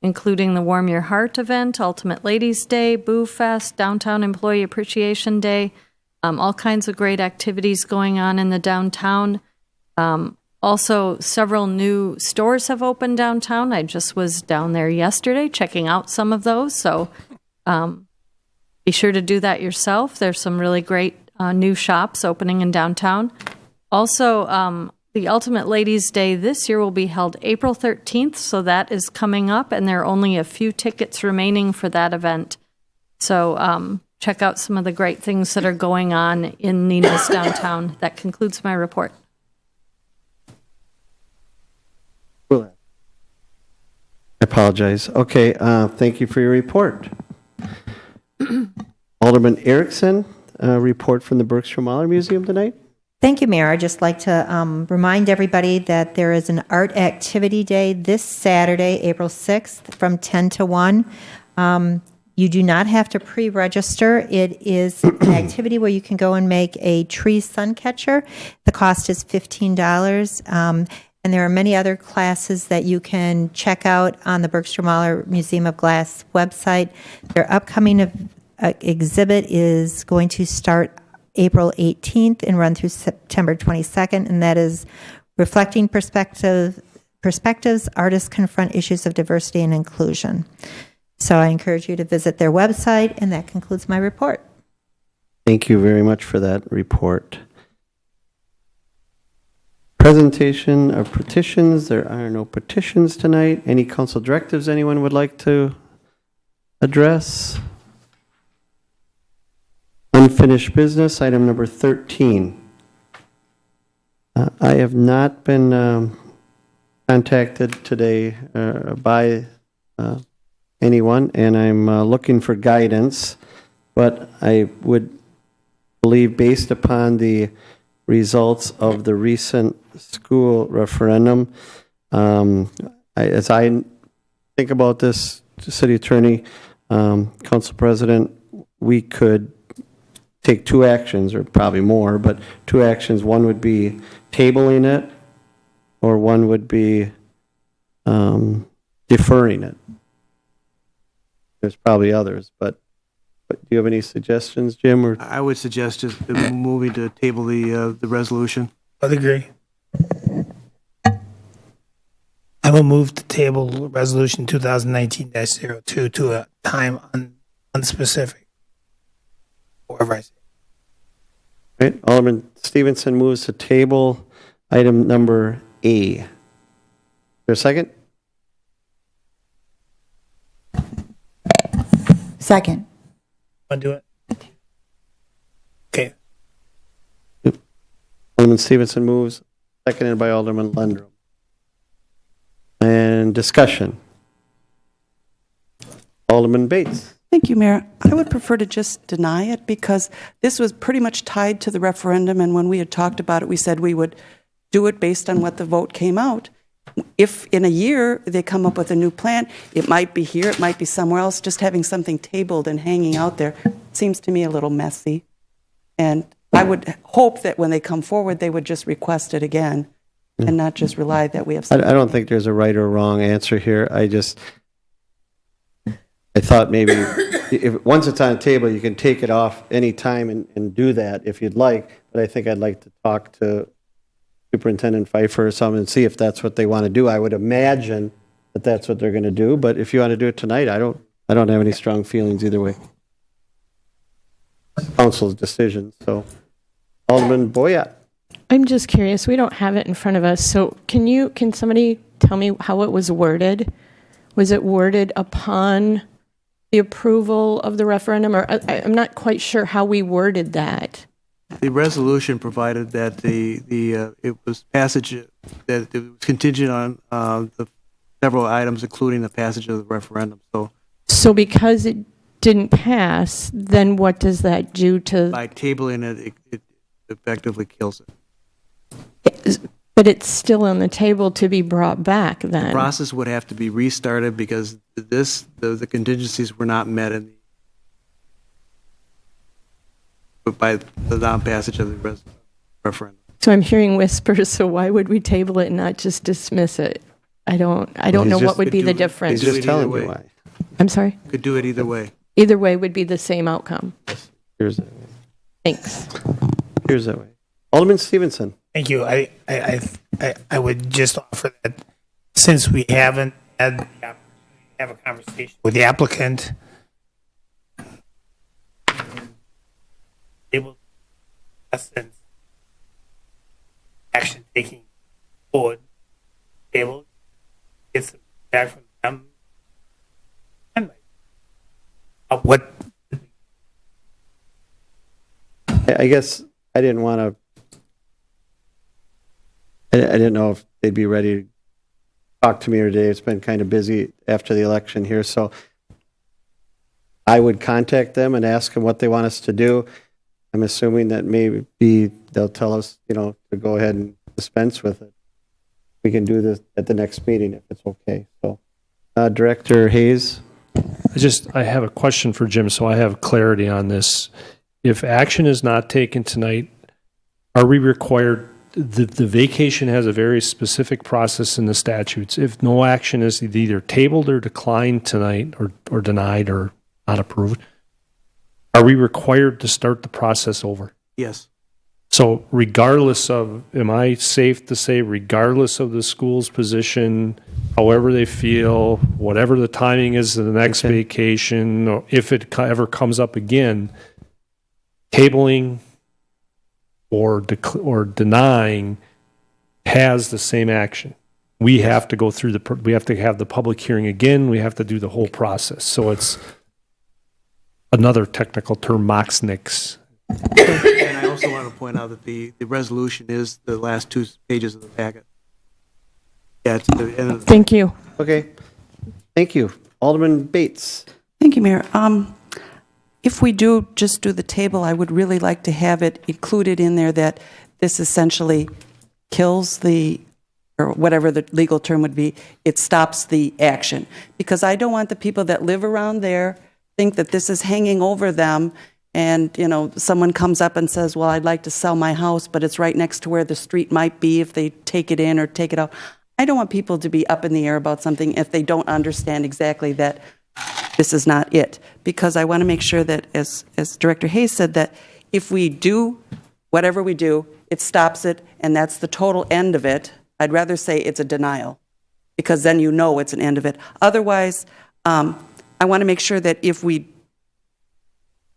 including the Warm Your Heart event, Ultimate Ladies Day, Boo Fest, Downtown Employee Appreciation Day, all kinds of great activities going on in the downtown. Also, several new stores have opened downtown. I just was down there yesterday checking out some of those, so be sure to do that yourself. There's some really great new shops opening in downtown. Also, the Ultimate Ladies Day this year will be held April 13th, so that is coming up, and there are only a few tickets remaining for that event. So check out some of the great things that are going on in Neenah's downtown. That concludes my report. I apologize. Okay, thank you for your report. Alderman Erickson, report from the Bergstrom Mahler Museum tonight. Thank you, Mayor. I'd just like to remind everybody that there is an art activity day this Saturday, April 6th, from 10 to 1. You do not have to pre-register. It is an activity where you can go and make a tree sun catcher. The cost is $15. And there are many other classes that you can check out on the Bergstrom Mahler Museum of Glass website. Their upcoming exhibit is going to start April 18th and run through September 22nd, and that is Reflecting Perspectives, Artists Confront Issues of Diversity and Inclusion. So I encourage you to visit their website, and that concludes my report. Thank you very much for that report. Presentation of petitions. There are no petitions tonight. Any council directives anyone would like to address? Unfinished business, item number 13. I have not been contacted today by anyone, and I'm looking for guidance, but I would believe, based upon the results of the recent school referendum, as I think about this, City Attorney, Council President, we could take two actions, or probably more, but two actions. One would be tabling it or one would be deferring it. There's probably others, but do you have any suggestions, Jim? Or I would suggest just moving to table the resolution. I'd agree. I will move to table resolution 2019-02 to a time unspecific. Whatever I say. right, Alderman Stevenson moves to table item number A. Is there a second? Second. Want to do it? Okay. Alderman Stevenson moves, seconded by Alderman Lundrum. And discussion. Alderman Bates. Thank you, Mayor. I would prefer to just deny it because this was pretty much tied to the referendum, and when we had talked about it, we said we would do it based on what the vote came out. If in a year they come up with a new plan, it might be here, it might be somewhere else. Just having something tabled and hanging out there seems to me a little messy. And I would hope that when they come forward, they would just request it again and not just rely that we have something. I don't think there's a right or wrong answer here. I thought maybe if once it's on the table, you can take it off any time and do that if you'd like. But I think I'd like to talk to Superintendent Pfeiffer or someone and see if that's what they want to do. I would imagine that that's what they're going to do. But if you want to do it tonight, I don't have any strong feelings either way. Council's decision. So, Alderman Boyett. I'm just curious. We don't have it in front of us. So can somebody tell me how it was worded? Was it worded upon the approval of the referendum? Or I'm not quite sure how we worded that. The resolution provided that it was passage that it was contingent on the several items, including the passage of the referendum. So because it didn't pass, then what does that do to? By tabling it, it effectively kills it. But it's still on the table to be brought back then. The process would have to be restarted because the contingencies were not met by the non-passage of the referendum. So I'm hearing whispers, so why would we table it and not just dismiss it? I don't know what would be the difference. He's just telling you why. I'm sorry? Could do it either way. Either way would be the same outcome. Here's that way. Thanks. Here's that way. Alderman Stevenson. Thank you. I would just offer that since we haven't had the opportunity to have a conversation with the applicant, able to essence action taking forward, able to get some back from them. What I guess I didn't want to. I didn't know if they'd be ready to talk to me today. It's been kind of busy after the election here, so I would contact them and ask them what they want us to do. I'm assuming that maybe they'll tell us, to go ahead and dispense with it. We can do this at the next meeting if it's okay. So, Director Hayes. I have a question for Jim, so I have clarity on this. If action is not taken tonight, are we required? The vacation has a very specific process in the statutes. If no action is either tabled or declined tonight, or denied or not approved, are we required to start the process over? Yes. So regardless of, am I safe to say, regardless of the school's position, however they feel, whatever the timing is of the next vacation, or if it ever comes up again, tabling or denying has the same action. We have to go through we have to have the public hearing again. We have to do the whole process. So it's another technical term, Moxnix. And I also want to point out that the resolution is the last 2 pages of the packet. Yeah, it's the end of the. Thank you. Okay. Thank you. Alderman Bates. Thank you, Mayor. If we do just do the table, I would really like to have it included in there that this essentially kills or whatever the legal term would be, it stops the action. Because I don't want the people that live around there think that this is hanging over them and, you know, someone comes up and says, well, I'd like to sell my house, but it's right next to where the street might be if they take it in or take it out. I don't want people to be up in the air about something if they don't understand exactly that this is not it. Because I want to make sure that, as Director Hayes said, that if we do whatever we do, it stops it, and that's the total end of it. I'd rather say it's a denial, because then you know it's an end of it. Otherwise, I want to make sure that if we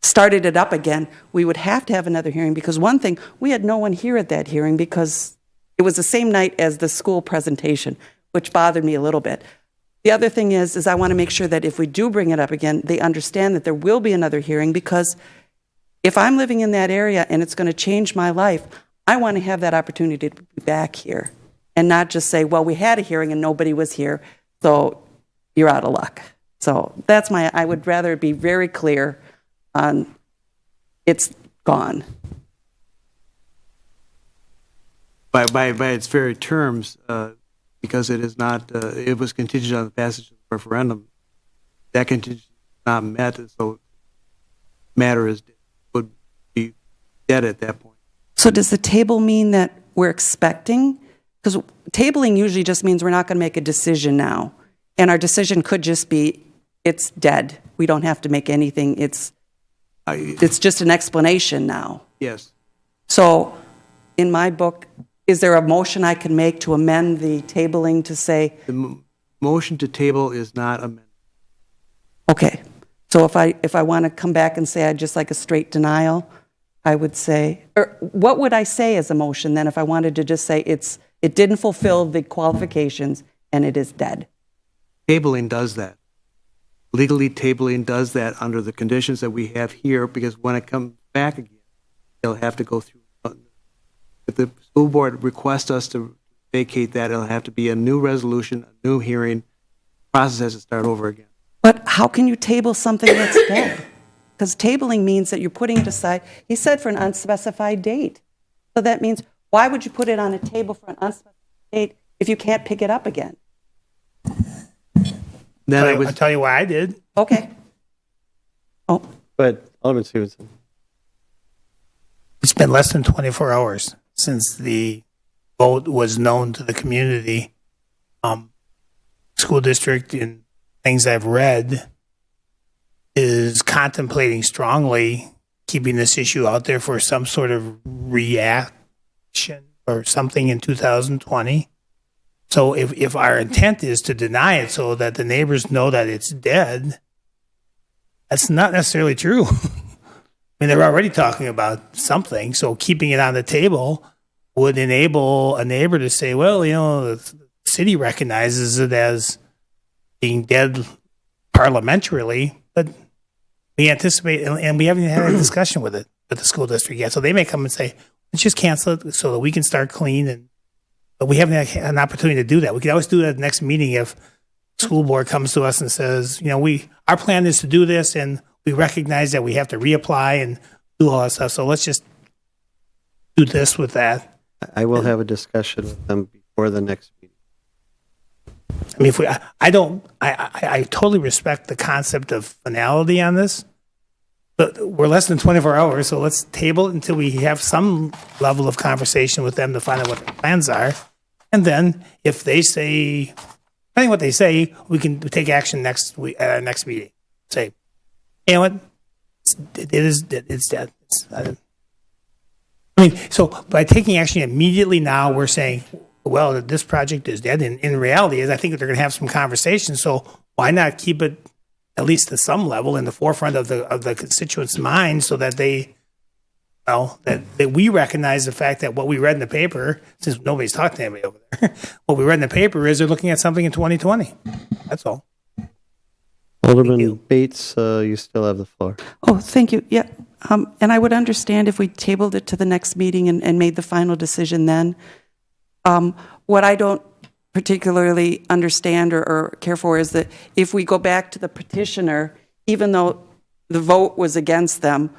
started it up again, we would have to have another hearing, because one thing, we had no one here at that hearing because it was the same night as the school presentation, which bothered me a little bit. The other thing is I want to make sure that if we do bring it up again, they understand that there will be another hearing, because if I'm living in that area and it's going to change my life, I want to have that opportunity to be back here and not just say, well, we had a hearing and nobody was here, so you're out of luck. So that's I would rather be very clear on it's gone. By its very terms, because it is not, it was contingent on the passage of the referendum. That contingent is not met, so the matter would be dead at that point. So does the table mean that we're expecting? Because tabling usually just means we're not going to make a decision now. And our decision could just be, it's dead. We don't have to make anything. It's just an explanation now. Yes. So in my book, is there a motion I can make to amend the tabling to say? The motion to table is not amended. Okay. So if I want to come back and say I'd just like a straight denial, I would say, or what would I say as a motion then if I wanted to just say it didn't fulfill the qualifications and it is dead? Tabling does that. Legally, tabling does that under the conditions that we have here, because when it comes back again, they'll have to go through. If the school board requests us to vacate that, it'll have to be a new resolution, a new hearing. Process has to start over again. But how can you table something that's dead? Because tabling means that you're putting it aside. He said for an unspecified date. So that means, why would you put it on a table for an unspecified date if you can't pick it up again? Then I'll tell you why I did. Okay. Oh. But Alderman Stevenson. It's been less than 24 hours since the vote was known to the community. School district, in things I've read, is contemplating strongly keeping this issue out there for some sort of reaction or something in 2020. So if our intent is to deny it so that the neighbors know that it's dead, that's not necessarily true. I mean, they're already talking about something, so keeping it on the table would enable a neighbor to say, well, you know, the city recognizes it as being dead parliamentarily, but we anticipate, and we haven't had a discussion with the school district yet, so they may come and say, let's just cancel it so that we can start clean. But we haven't had an opportunity to do that. We can always do that at the next meeting if the school board comes to us and says, you know, our plan is to do this, and we recognize that we have to reapply and do all that stuff. So let's just do this with that. I will have a discussion with them before the next meeting. I mean, I totally respect the concept of finality on this, but we're less than 24 hours, so let's table it until we have some level of conversation with them to find out what their plans are. And then if they say, depending on what they say, we can take action next week at our next meeting. Say, you know what? It's dead. I mean, so by taking action immediately now, we're saying, well, this project is dead. And in reality, I think that they're going to have some conversations. So why not keep it at least to some level in the forefront of the constituents' minds, so that they, well, that we recognize the fact that what we read in the paper, since nobody's talking to anybody over there, what we read in the paper is they're looking at something in 2020. That's all. Alderman Bates, you still have the floor. Oh, thank you. Yeah. And I would understand if we tabled it to the next meeting and made the final decision then. What I don't particularly understand or care for is that if we go back to the petitioner, even though the vote was against them,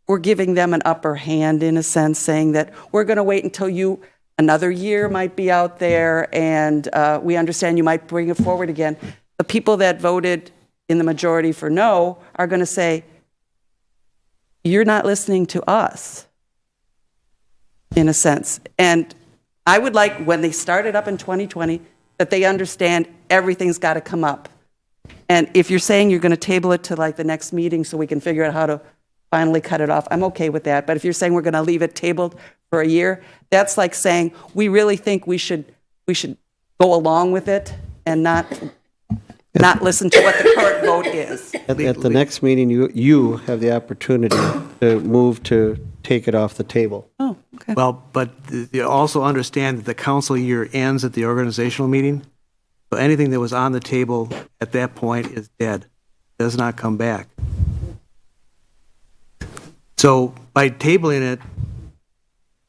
we're giving them an upper hand in a sense, saying that we're going to wait until another year might be out there, and we understand you might bring it forward again. The people that voted in the majority for no are going to say, you're not listening to us, in a sense. And I would like, when they started up in 2020, that they understand everything's got to come up. And if you're saying you're going to table it to like the next meeting so we can figure out how to finally cut it off, I'm okay with that. But if you're saying we're going to leave it tabled for a year, that's like saying we really think we should go along with it and not listen to what the current vote is. At the next meeting, you have the opportunity to move to take it off the table. Oh, okay. Well, but you also understand that the council year ends at the organizational meeting. So anything that was on the table at that point is dead, does not come back. So by tabling it,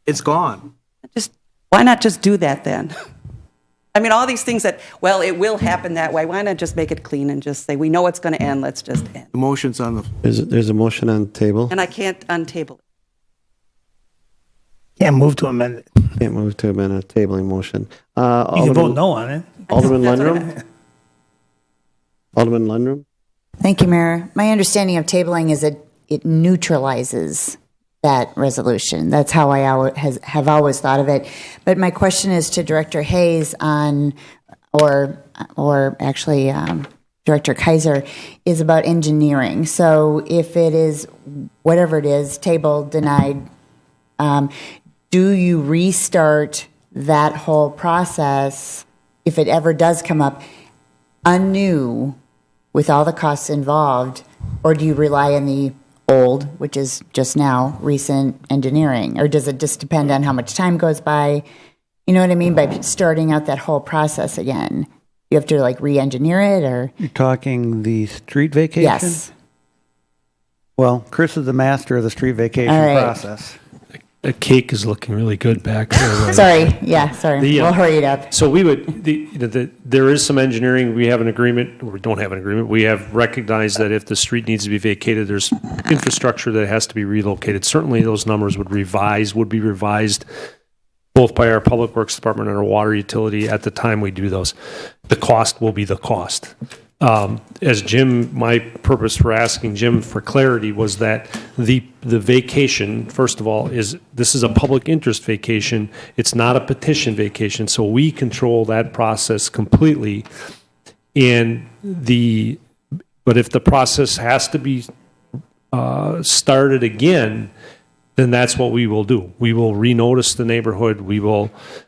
it's gone. Why not just do that then? I mean, all these things that, well, it will happen that way. Why not just make it clean and just say, we know it's going to end, let's just end. The motion's on the... There's a motion on the table. And I can't untable it. Can't move to amend it. Can't move to amend a tabling motion. You can vote no on it. Alderman Lundrum? Alderman Lundrum? Thank you, Mayor. My understanding of tabling is that it neutralizes that resolution. That's how I have always thought of it. But my question is to Director Hayes or actually Director Kaiser, is about engineering. So if it is, whatever it is, tabled, denied, do you restart that whole process, if it ever does come up, anew with all the costs involved, or do you rely on the old, which is just now, recent engineering? Or does it just depend on how much time goes by? You know what I mean by starting out that whole process again? You have to like re-engineer it, or? You're talking the street vacation? Yes. Well, Chris is the master of the street vacation All right. process. The cake is looking really good back there. Sorry. Yeah, sorry. We'll hurry it up. So we would, there is some engineering. We have an agreement, or we don't have an agreement. We have recognized that if the street needs to be vacated, there's infrastructure that has to be relocated. Certainly those numbers would be revised both by our Public Works Department and our water utility at the time we do those. The cost will be the cost. As Jim, my purpose for asking Jim for clarity was that the vacation, first of all, this is a public interest vacation. It's not a petition vacation, so we control that process completely. But if the process has to be started again, then that's what we will do. We will renotice the neighborhood.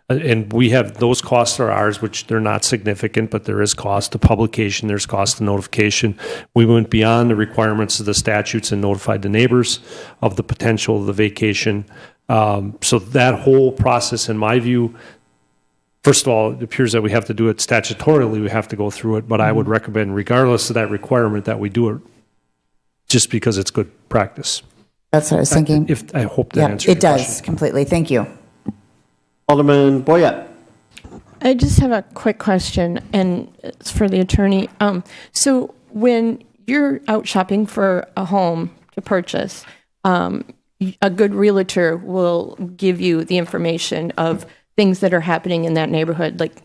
And we have, those costs are ours, which they're not significant, but there is cost to publication, there's cost to notification. We went beyond the requirements of the statutes and notified the neighbors of the potential of the vacation. So that whole process, in my view, first of all, it appears that we have to do it statutorily, we have to go through it, but I would recommend, regardless of that requirement, that we do it just because it's good practice. That's what I was thinking. I hope that answers your it does question. completely. Thank you. Alderman Boyett. I just have a quick question, and it's for the attorney. So when you're out shopping for a home to purchase, a good realtor will give you the information of things that are happening in that neighborhood, like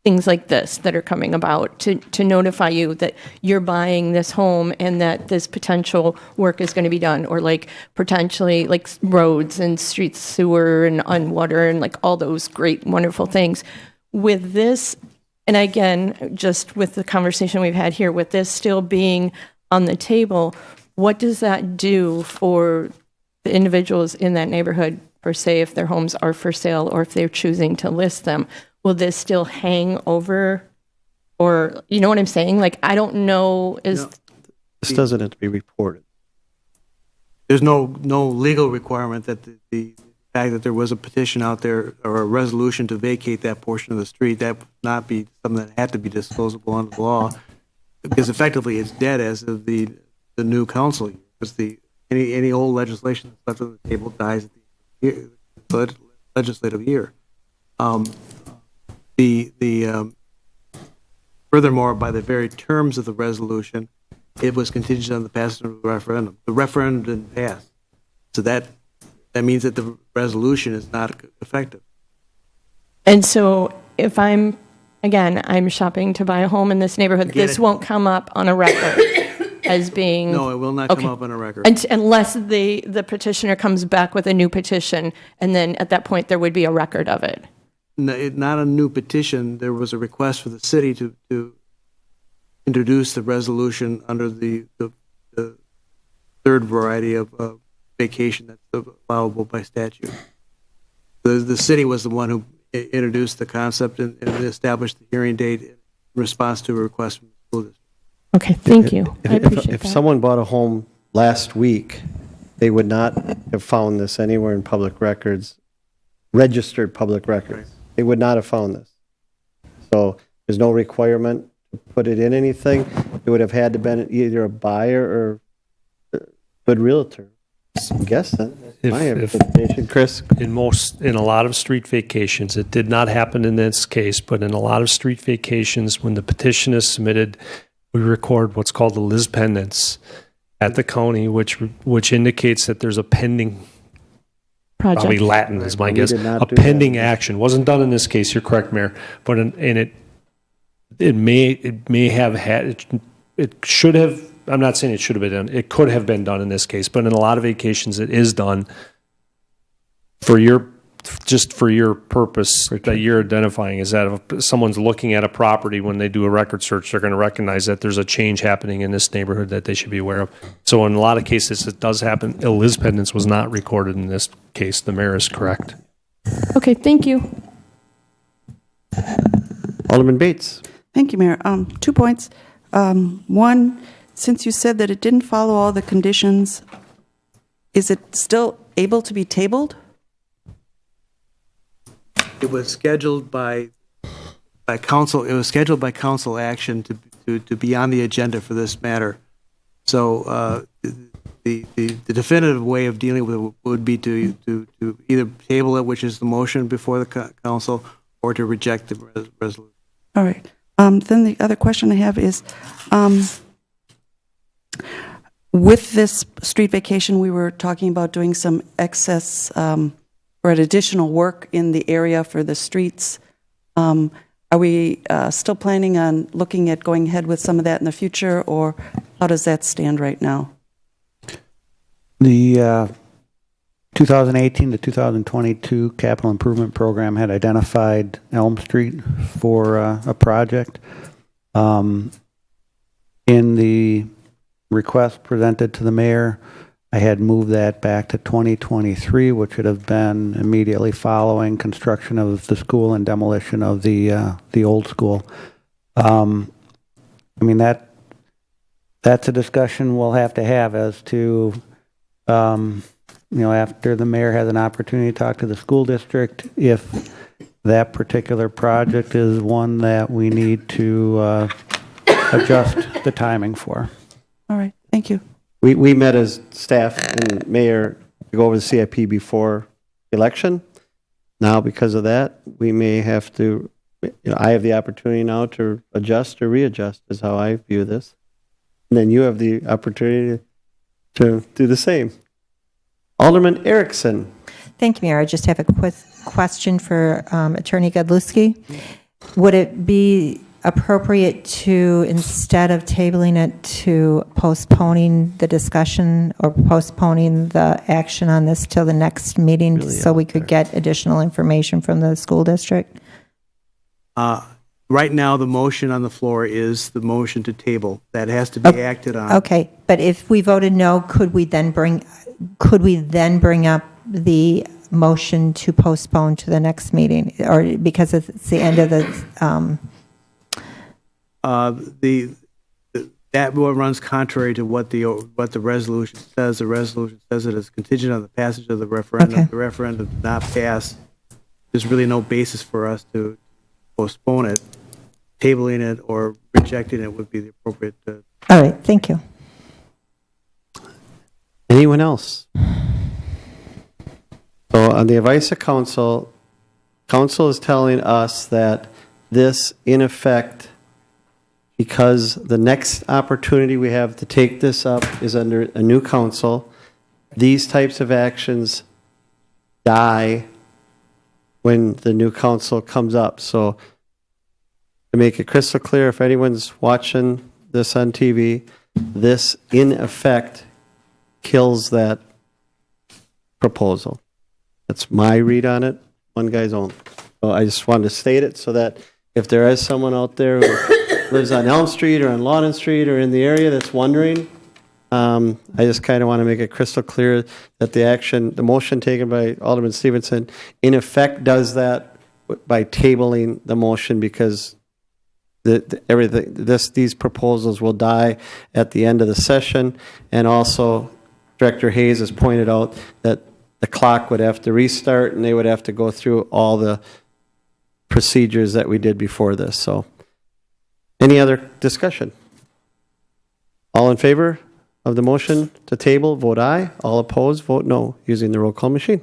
things like this that are coming about to notify you that you're buying this home and that this potential work is going to be done, or like potentially like roads and streets, sewer and on water and like all those great, wonderful things. With this, and again, just with the conversation we've had here, with this still being on the table, what does that do for the individuals in that neighborhood, per se, if their homes are for sale or if they're choosing to list them? Will this still hang over, or you know what I'm saying? Like, I don't know. This doesn't have to be reported. There's no legal requirement that the fact that there was a petition out there or a resolution to vacate that portion of the street, that would not be something that had to be disclosable under the law, because effectively it's dead as of the new council year. Because any old legislation that's left on the table dies at the legislative year. Furthermore, by the very terms of the resolution, it was contingent on the passage of the referendum. The referendum didn't pass, so that means that the resolution is not effective. And so, if I'm shopping to buy a home in this neighborhood, this won't come up on a record. as being. No, it will not come Okay. up on a record. Unless the petitioner comes back with a new petition, and then at that point, there would be a record of it. Not a new petition. There was a request for the city to introduce the resolution under the third variety of vacation that's allowable by statute. The city was the one who introduced the concept and established the hearing date in response to a request from the school district. Okay, thank you. I appreciate If that. someone bought a home last week, they would not have found this anywhere in public records, registered public records. They would not have found this. So there's no requirement to put it in anything. It would have had to been either a buyer or a good realtor. I'm guessing. My interpretation, Chris. In a lot of street vacations, it did not happen in this case, but in a lot of street vacations, when the petition is submitted, we record what's called the lis pendens at the county, which indicates that there's a pending project. Probably Latin is my We guess. did not A do pending that. action wasn't done in this case. You're correct, Mayor. But it may have had it should have. I'm not saying it should have been done. It could have been done in this case, but in a lot of vacations, it is done for your purpose that you're identifying. Is that if someone's looking at a property when they do a record search, they're going to recognize that there's a change happening in this neighborhood that they should be aware of. So in a lot of cases, it does happen. Lis pendens was not recorded in this case. The mayor is correct. Okay, thank you. Alderman Bates. Thank you, Mayor. 2 points. One, since you said that it didn't follow all the conditions, is it still able to be tabled? It was scheduled by council. It was scheduled by council action to be on the agenda for this matter. So the definitive way of dealing with it would be to either table it, which is the motion before the council, or to reject the resolution. All right. Then the other question I have is, with this street vacation, we were talking about doing some excess or additional work in the area for the streets. Are we still planning on looking at going ahead with some of that in the future, or how does that stand right now? The 2018 to 2022 capital improvement program had identified Elm Street for a project. In the request presented to the mayor, I had moved that back to 2023, which would have been immediately following construction of the school and demolition of the old school. I mean, that's a discussion we'll have to have as to, after the mayor has an opportunity to talk to the school district, if that particular project is one that we need to adjust the timing for. All right. Thank you. We met as staff and mayor to go over the CIP before election. Now, because of that, we may have to, I have the opportunity now to adjust or readjust is how I view this. And then you have the opportunity to do the same. Alderman Erickson. Thank you, Mayor. I just have a quick question for Attorney Godlewski. Would it be appropriate to, instead of tabling it, to postponing the discussion or postponing the action on this till the next meeting so we could get additional information from the school district? Right now, the motion on the floor is the motion to table. That has to be acted on. Okay, but if we voted no, could we then bring up the motion to postpone to the next meeting, or because it's the end of the? That runs contrary to what the resolution says. The resolution says it is contingent on the passage of the referendum. Okay. The referendum did not pass. There's really no basis for us to postpone it. Tabling it or rejecting it would be the appropriate. All right, thank you. Anyone else? So on the advice of council, council is telling us that this, in effect, because the next opportunity we have to take this up is under a new council, these types of actions die when the new council comes up. So to make it crystal clear, if anyone's watching this on TV, this in effect kills that proposal. That's my read on it, one guy's own. So I just wanted to state it so that if there is someone out there who lives on Elm Street or on Lawton Street or in the area that's wondering, I just kind of want to make it crystal clear that the motion taken by Alderman Stevenson, in effect does that by tabling the motion, because these proposals will die at the end of the session. And also, Director Hayes has pointed out that the clock would have to restart and they would have to go through all the procedures that we did before this. So, any other discussion? All in favor of the motion to table, vote aye. All opposed, vote no, using the roll call machine.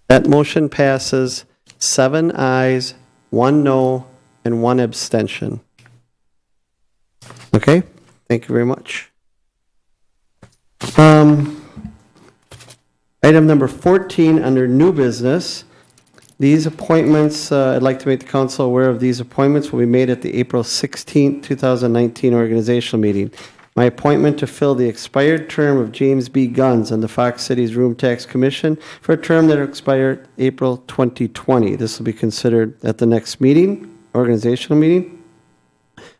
That motion passes 7 ayes, 1 no, and 1 abstention. Okay, thank you very much. Item number 14 under new business. These appointments, I'd like to make the council aware of these appointments will be made at the April 16th, 2019 organizational meeting. My appointment to fill the expired term of James B. Guns on the Fox Cities Room Tax Commission for a term that will expire April 2020. This will be considered at the next meeting, organizational meeting.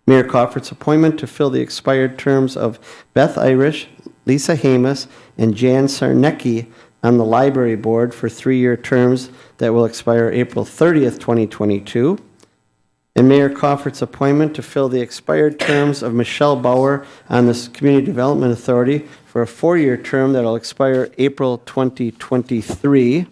Mayor Crawford's appointment to fill the expired terms of Beth Irish, Lisa Hamas, and Jan Sarnecki on the library board for 3-year terms that will expire April 30th, 2022. And Mayor Crawford's appointment to fill the expired terms of Michelle Bauer on the Community Development Authority for a 4-year term that will expire April 2023.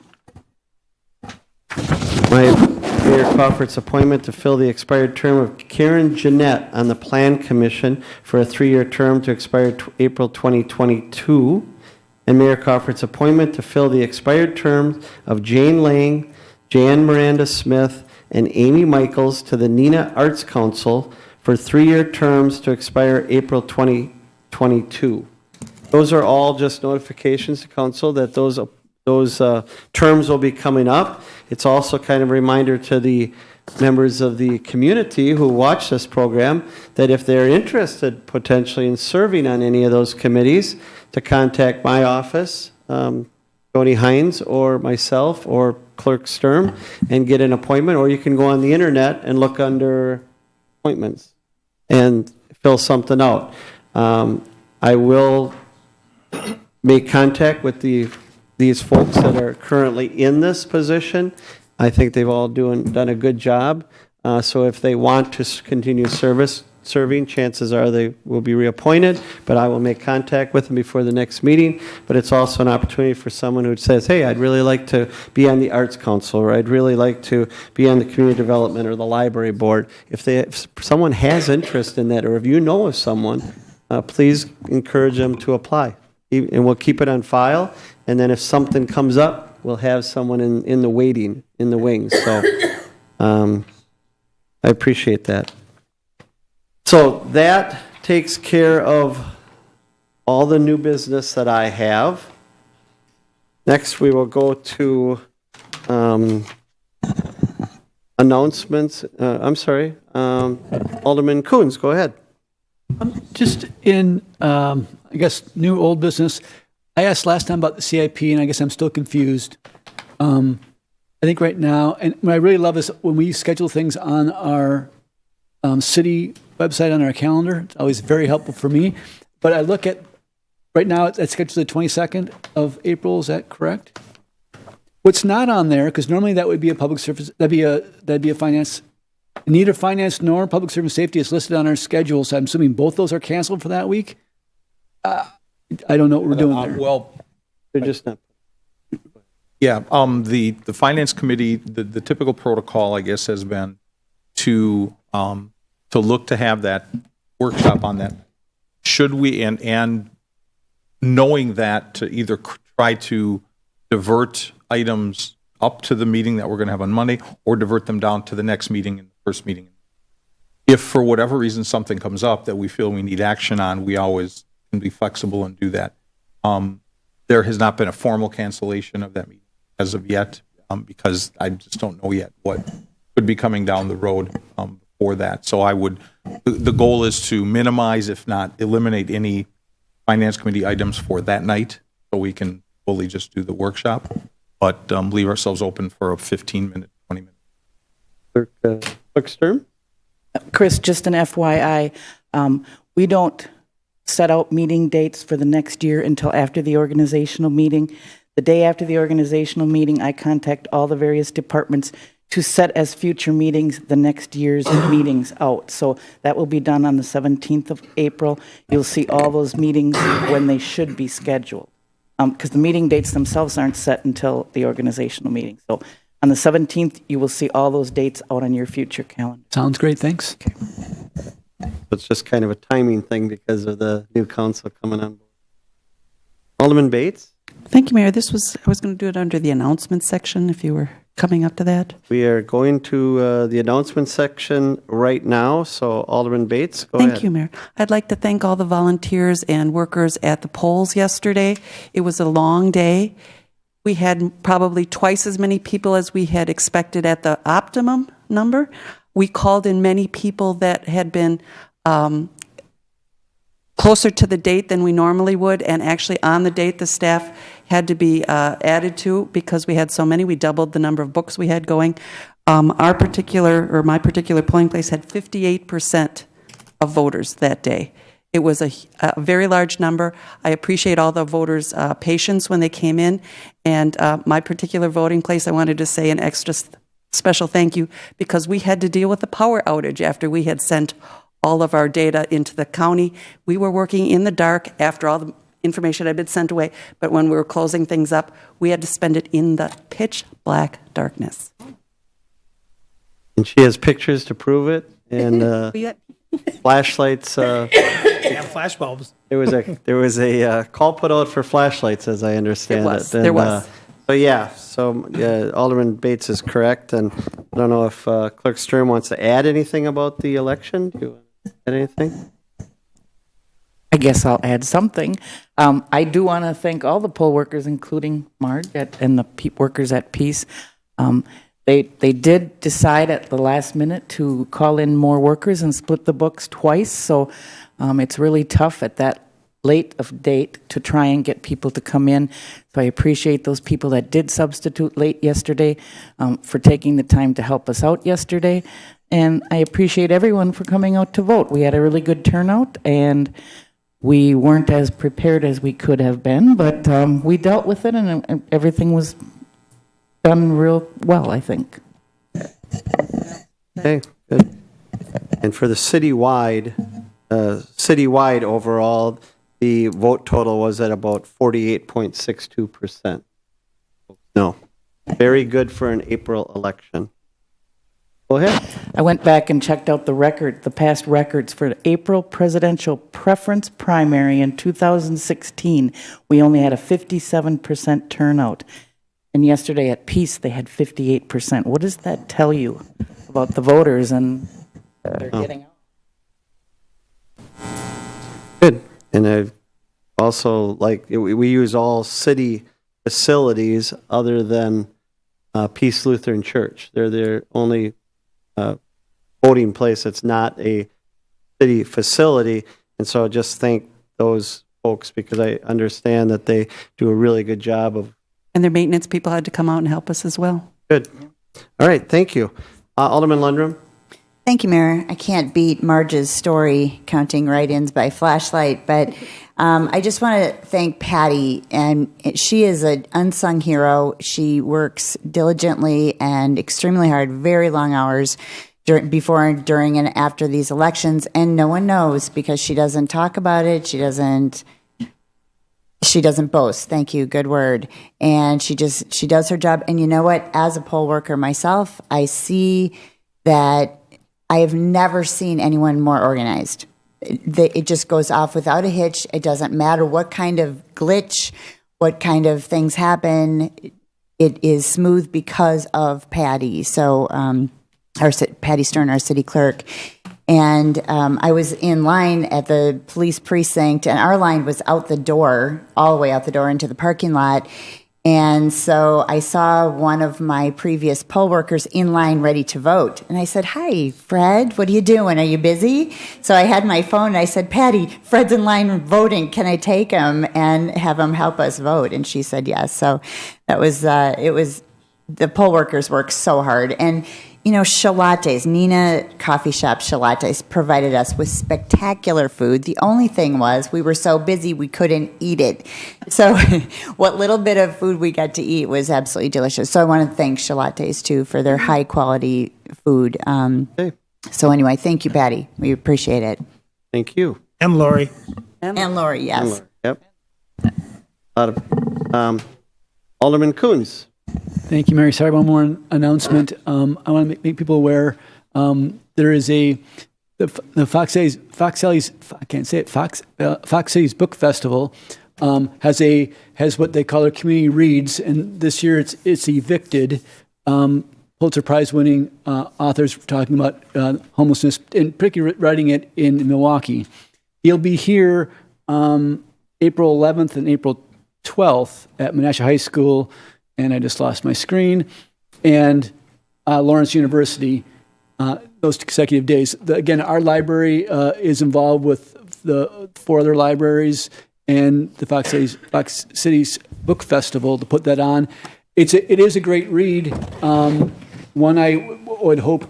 Mayor Crawford's appointment to fill the expired term of Karen Jeanette on the Plan Commission for a 3-year term to expire April 2022. And Mayor Crawford's appointment to fill the expired terms of Jane Lang, Jan Miranda Smith, and Amy Michaels to the Neenah Arts Council for 3-year terms to expire April 2022. Those are all just notifications to council that those terms will be coming up. It's also kind of a reminder to the members of the community who watch this program that if they're interested potentially in serving on any of those committees, to contact my office, Tony Hines, or myself, or Clerk Sturm, and get an appointment, or you can go on the internet and look under appointments and fill something out. I will make contact with these folks that are currently in this position. I think they've all done a good job. So if they want to continue serving, chances are they will be reappointed, but I will make contact with them before the next meeting. But it's also an opportunity for someone who says, hey, I'd really like to be on the Arts Council, or I'd really like to be on the Community Development or the Library Board. If someone has interest in that, or if you know of someone, please encourage them to apply. And we'll keep it on file, and then if something comes up, we'll have someone in the waiting, in the wings. So I appreciate that. So that takes care of all the new business that I have. Next, we will go to announcements. I'm sorry. Alderman Coons, go ahead. Just in, I guess, new old business, I asked last time about the CIP, and I guess I'm still confused. I think right now, and what I really love is when we schedule things on our city website, on our calendar. It's always very helpful for me. But I look at, right now, it's scheduled the 22nd of April. Is that correct? What's not on there, because normally that would be a public service, that'd be a finance. Neither finance nor public service safety is listed on our schedule, so I'm assuming both those are canceled for that week. I don't know what we're doing there. Well, they're just not. Yeah, the finance committee, the typical protocol, I guess, has been to look to have that workshop on that. Should we, and knowing that, to either try to divert items up to the meeting that we're going to have on Monday, or divert them down to the next meeting, in the first meeting. If for whatever reason something comes up that we feel we need action on, we always can be flexible and do that. There has not been a formal cancellation of that meeting as of yet, because I just don't know yet what could be coming down the road for that. So the goal is to minimize, if not eliminate, any finance committee items for that night, so we can fully just do the workshop, but leave ourselves open for a 15-minute, 20-minute. Clerk Sturm? Chris, just an FYI, we don't set out meeting dates for the next year until after the organizational meeting. The day after the organizational meeting, I contact all the various departments to set as future meetings the next year's meetings out. So that will be done on the 17th of April. You'll see all those meetings when they should be scheduled, because the meeting dates themselves aren't set until the organizational meeting. So on the 17th, you will see all those dates out on your future calendar. Sounds great, thanks. Okay. It's just kind of a timing thing because of the new council coming on board. Alderman Bates? Thank you, Mayor. I was going to do it under the announcement section if you were coming up to that. We are going to the announcement section right now, so Alderman Bates, go ahead. Thank you, Mayor. I'd like to thank all the volunteers and workers at the polls yesterday. It was a long day. We had probably twice as many people as we had expected at the optimum number. We called in many people that had been closer to the date than we normally would, and actually on the date the staff had to be added to because we had so many. We doubled the number of books we had going. My particular polling place had 58% of voters that day. It was a very large number. I appreciate all the voters' patience when they came in. And my particular voting place, I wanted to say an extra special thank you because we had to deal with the power outage after we had sent all of our data into the county. We were working in the dark after all the information had been sent away, but when we were closing things up, we had to spend it in the pitch black darkness. And she has pictures to prove it, and flashlights. Yeah, flash bulbs. There was a call put out for flashlights, as I understand it. There was. Alderman Bates is correct, and I don't know if Clerk Sturm wants to add anything about the election. Do you want to add anything? I guess I'll add something. I do want to thank all the poll workers, including Marge and the workers at Peace. They did decide at the last minute to call in more workers and split the books twice, so it's really tough at that late of date to try and get people to come in. So I appreciate those people that did substitute late yesterday for taking the time to help us out yesterday. And I appreciate everyone for coming out to vote. We had a really good turnout, and we weren't as prepared as we could have been, but we dealt with it, and everything was done real well, I think. Okay, good. And for the citywide overall, the vote total was at about 48.62%. No, very good for an April election. Go ahead. I went back and checked out the past records for the April presidential preference primary in 2016. We only had a 57% turnout. And yesterday at Peace, they had 58%. What does that tell you about the voters and they're getting out? Good. And I also we use all city facilities other than Peace Lutheran Church. They're their only voting place that's not a city facility. And so I just thank those folks because I understand that they do a really good job of. And their maintenance people had to come out and help us as well. Good. All right. Thank you. Alderman Lundrum. Thank you, Mayor. I can't beat Marge's story counting write-ins by flashlight, but I just want to thank Patty, and she is an unsung hero. She works diligently and extremely hard, very long hours before, during, and after these elections, and no one knows because she doesn't talk about it. She doesn't boast. Thank you. Good word. And she does her job. And you know what? As a poll worker myself, I see that I have never seen anyone more organized. It just goes off without a hitch. It doesn't matter what kind of glitch, what kind of things happen. It is smooth because of Patty. So, Patty Stern, our city clerk. And I was in line at the police precinct, and our line was out the door, all the way out the door into the parking lot. And so I saw one of my previous poll workers in line ready to vote. And I said, "Hi, Fred, what are you doing? Are you busy?" So I had my phone and I said, "Patty, Fred's in line voting. Can I take him and have him help us vote?" And she said yes. So that was, the poll workers work so hard. And, you know, Shalates, Neenah Coffee Shop Shalates provided us with spectacular food. The only thing was we were so busy we couldn't eat it. So what little bit of food we got to eat was absolutely delicious. So I want to thank Shalates, too, for their high-quality food. So anyway, thank you, Patty. We appreciate it. Thank you. And Lori. And Lori, yes. Yep. Alderman Coons. Thank you, Mary. Sorry, one more announcement. I want to make people aware. There is the Fox Cities Book Festival has what they call their community reads, and this year it's evicted. Pulitzer Prize winning authors talking about homelessness, and particularly writing it in Milwaukee. He'll be here April 11th and April 12th at Menasha High School. And I just lost my screen, and Lawrence University, those consecutive days. Again, our library is involved with the 4 other libraries and the Fox Cities Book Festival to put that on. It is a great read. One I would hope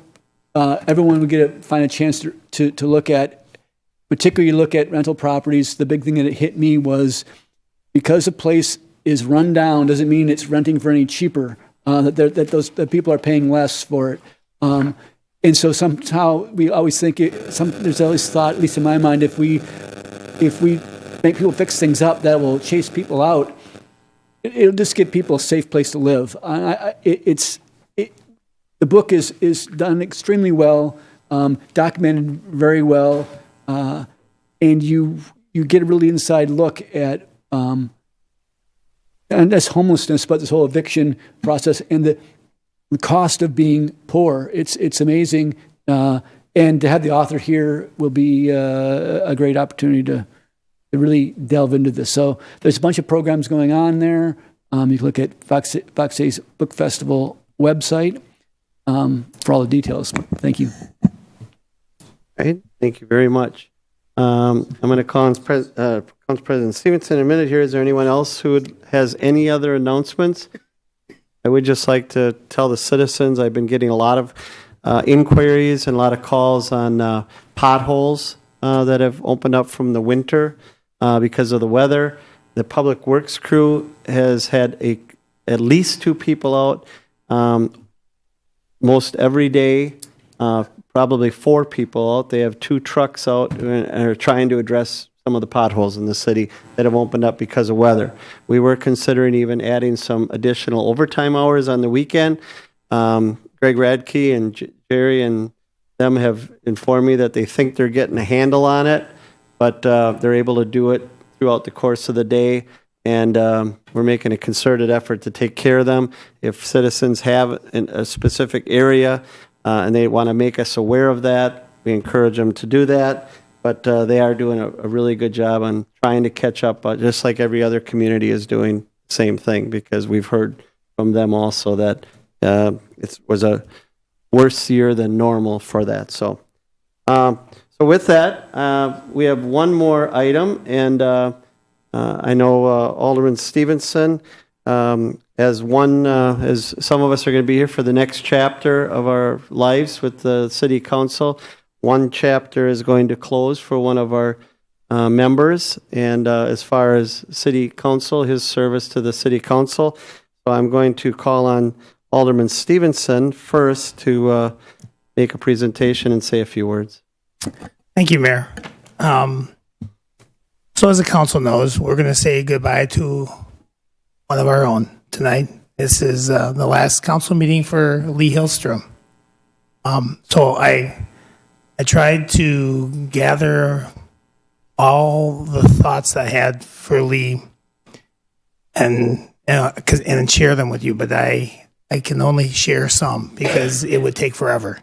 everyone would find a chance to look at, particularly look at rental properties. The big thing that hit me was because a place is run down doesn't mean it's renting for any cheaper. That people are paying less for it, and so somehow we always think there's always thought, at least in my mind, if we make people fix things up, that will chase people out. It'll just give people a safe place to live. The book is done extremely well, documented very well, and you get a really inside look at. And that's homelessness, but this whole eviction process and the cost of being poor. It's amazing. And to have the author here will be a great opportunity to really delve into this. So there's a bunch of programs going on there. You can look at Fox Cities Book Festival website for all the details. Thank you. All right. Thank you very much. I'm going to call on Council President Stevenson in a minute here. Is there anyone else who has any other announcements? I would just like to tell the citizens I've been getting a lot of inquiries and a lot of calls on potholes that have opened up from the winter because of the weather. The Public Works crew has had at least 2 people out most every day. Probably 4 people out. They have 2 trucks out and are trying to address some of the potholes in the city that have opened up because of weather. We were considering even adding some additional overtime hours on the weekend. Greg Radke and Jerry and them have informed me that they think they're getting a handle on it, but they're able to do it throughout the course of the day. And we're making a concerted effort to take care of them. If citizens have a specific area and they want to make us aware of that, we encourage them to do that. But they are doing a really good job on trying to catch up, just like every other community is doing the same thing, because we've heard from them also that it was a worse year than normal for that. So with that, we have one more item, and I know Alderman Stevenson, as some of us are going to be here for the next chapter of our lives with the City Council. One chapter is going to close for one of our members, and as far as City Council, his service to the City Council. So I'm going to call on Alderman Stevenson first to make a presentation and say a few words. Thank you, Mayor. So as the council knows, we're going to say goodbye to one of our own tonight. This is the last council meeting for Lee Hillstrom. So I tried to gather all the thoughts I had for Lee and share them with you, but I can only share some because it would take forever.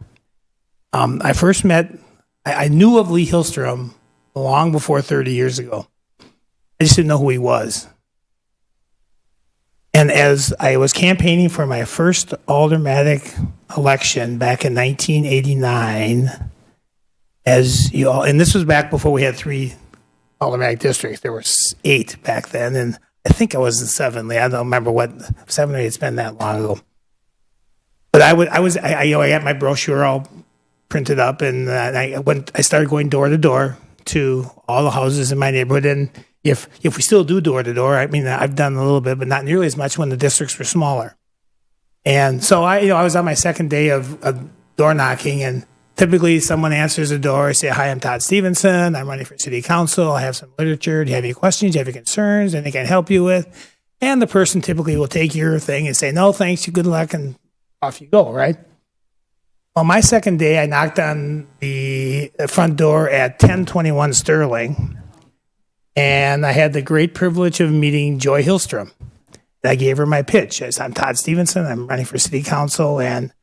I first I knew of Lee Hillstrom long before 30 years ago. I just didn't know who he was. And as I was campaigning for my first aldermanic election back in 1989, as you all, and this was back before we had 3 aldermanic districts. There were 8 back then, and I think I was in 7. I don't remember what 7 or 8. It's been that long ago. But I got my brochure all printed up, and I started going door to door to all the houses in my neighborhood. And if we still do door to door, I mean, I've done a little bit, but not nearly as much when the districts were smaller. And so I was on my second day of door knocking, and typically someone answers the door. I say, "Hi, I'm Todd Stevenson. I'm running for city council. I have some literature. Do you have any questions? Do you have any concerns? Anything I can help you with?" And the person typically will take your thing and say, "No, thanks. You good luck," and off you go, right? On my second day, I knocked on the front door at 1021 Sterling, and I had the great privilege of meeting Joy Hillstrom. And I gave her my pitch. I said, "I'm Todd Stevenson. I'm running for city council, and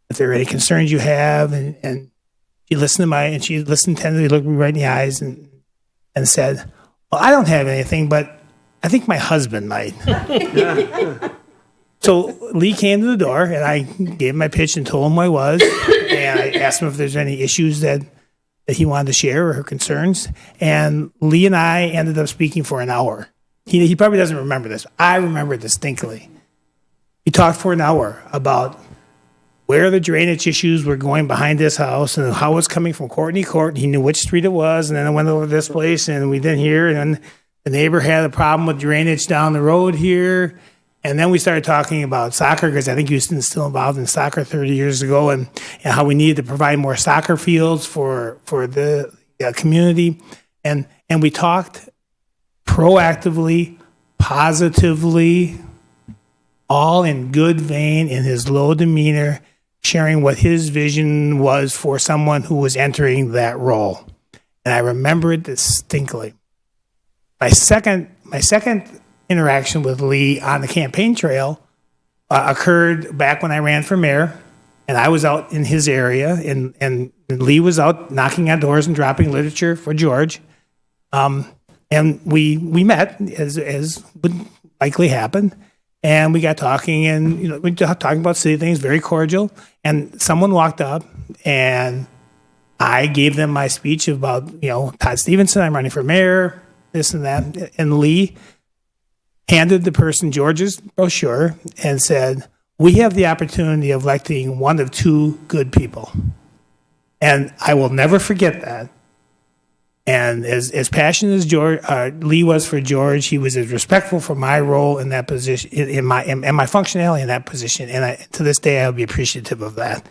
if there are any concerns you have," and she listened attentively, looked me right in the eyes, and said, "Well, I don't have anything, but I think my husband might." So Lee came to the door, and I gave him my pitch and told him who I was, and I asked him if there's any issues that he wanted to share or her concerns. And Lee and I ended up speaking for an hour. He probably doesn't remember this. I remember it distinctly. We talked for an hour about where the drainage issues were going behind this house and how it's coming from Courtney Court. He knew which street it was, and then I went over this place, and we didn't hear. And then the neighbor had a problem with drainage down the road here. And then we started talking about soccer, because I think Houston's still involved in soccer 30 years ago, and how we needed to provide more soccer fields for the community. And we talked proactively, positively, all in good vein, in his low demeanor, sharing what his vision was for someone who was entering that role. And I remember it distinctly. My second interaction with Lee on the campaign trail occurred back when I ran for mayor, and I was out in his area, and Lee was out knocking on doors and dropping literature for George. And we met, as would likely happen, and we got talking, and we got talking about city things, very cordial. And someone walked up, and I gave them my speech about Todd Stevenson, I'm running for mayor, this and that, and Lee handed the person George's brochure and said, "We have the opportunity of electing one of 2 good people." And I will never forget that. And as passionate as Lee was for George, he was as respectful for my role in that position, in my functionality in that position. And to this day, I'll be appreciative of that.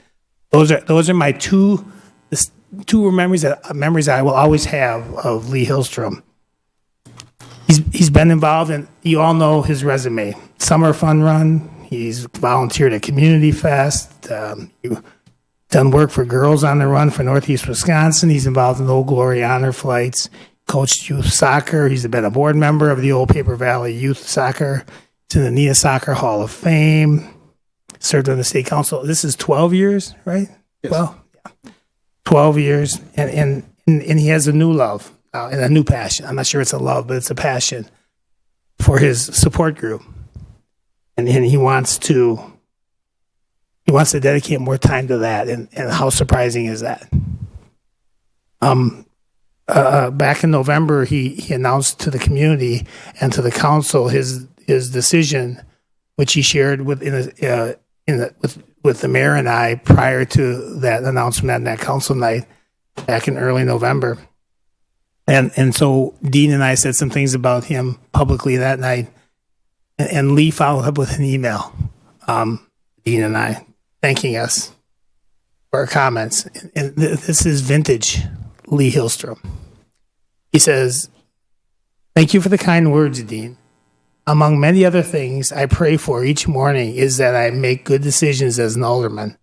Those are my two memories that I will always have of Lee Hillstrom. He's been involved, and you all know his resume. Summer Fun Run. He's volunteered at Community Fest. Done work for Girls on the Run for Northeast Wisconsin. He's involved in Old Glory Honor Flights. Coached youth soccer. He's been a board member of the Old Paper Valley Youth Soccer. He's in the Neenah Soccer Hall of Fame. Served on the state council. This is 12 years, right? Yes. Well, yeah. 12 years, and he has a new love. And a new passion. I'm not sure it's a love, but it's a passion for his support group. And he wants to dedicate more time to that. And how surprising is that? Back in November, he announced to the community and to the council his decision, which he shared with the mayor and I prior to that announcement on that council night back in early November. And so Dean and I said some things about him publicly that night, and Lee followed up with an email, Dean and I, thanking us for our comments. And this is vintage Lee Hillstrom. He says, "Thank you for the kind words, Dean. Among many other things I pray for each morning is that I make good decisions as an alderman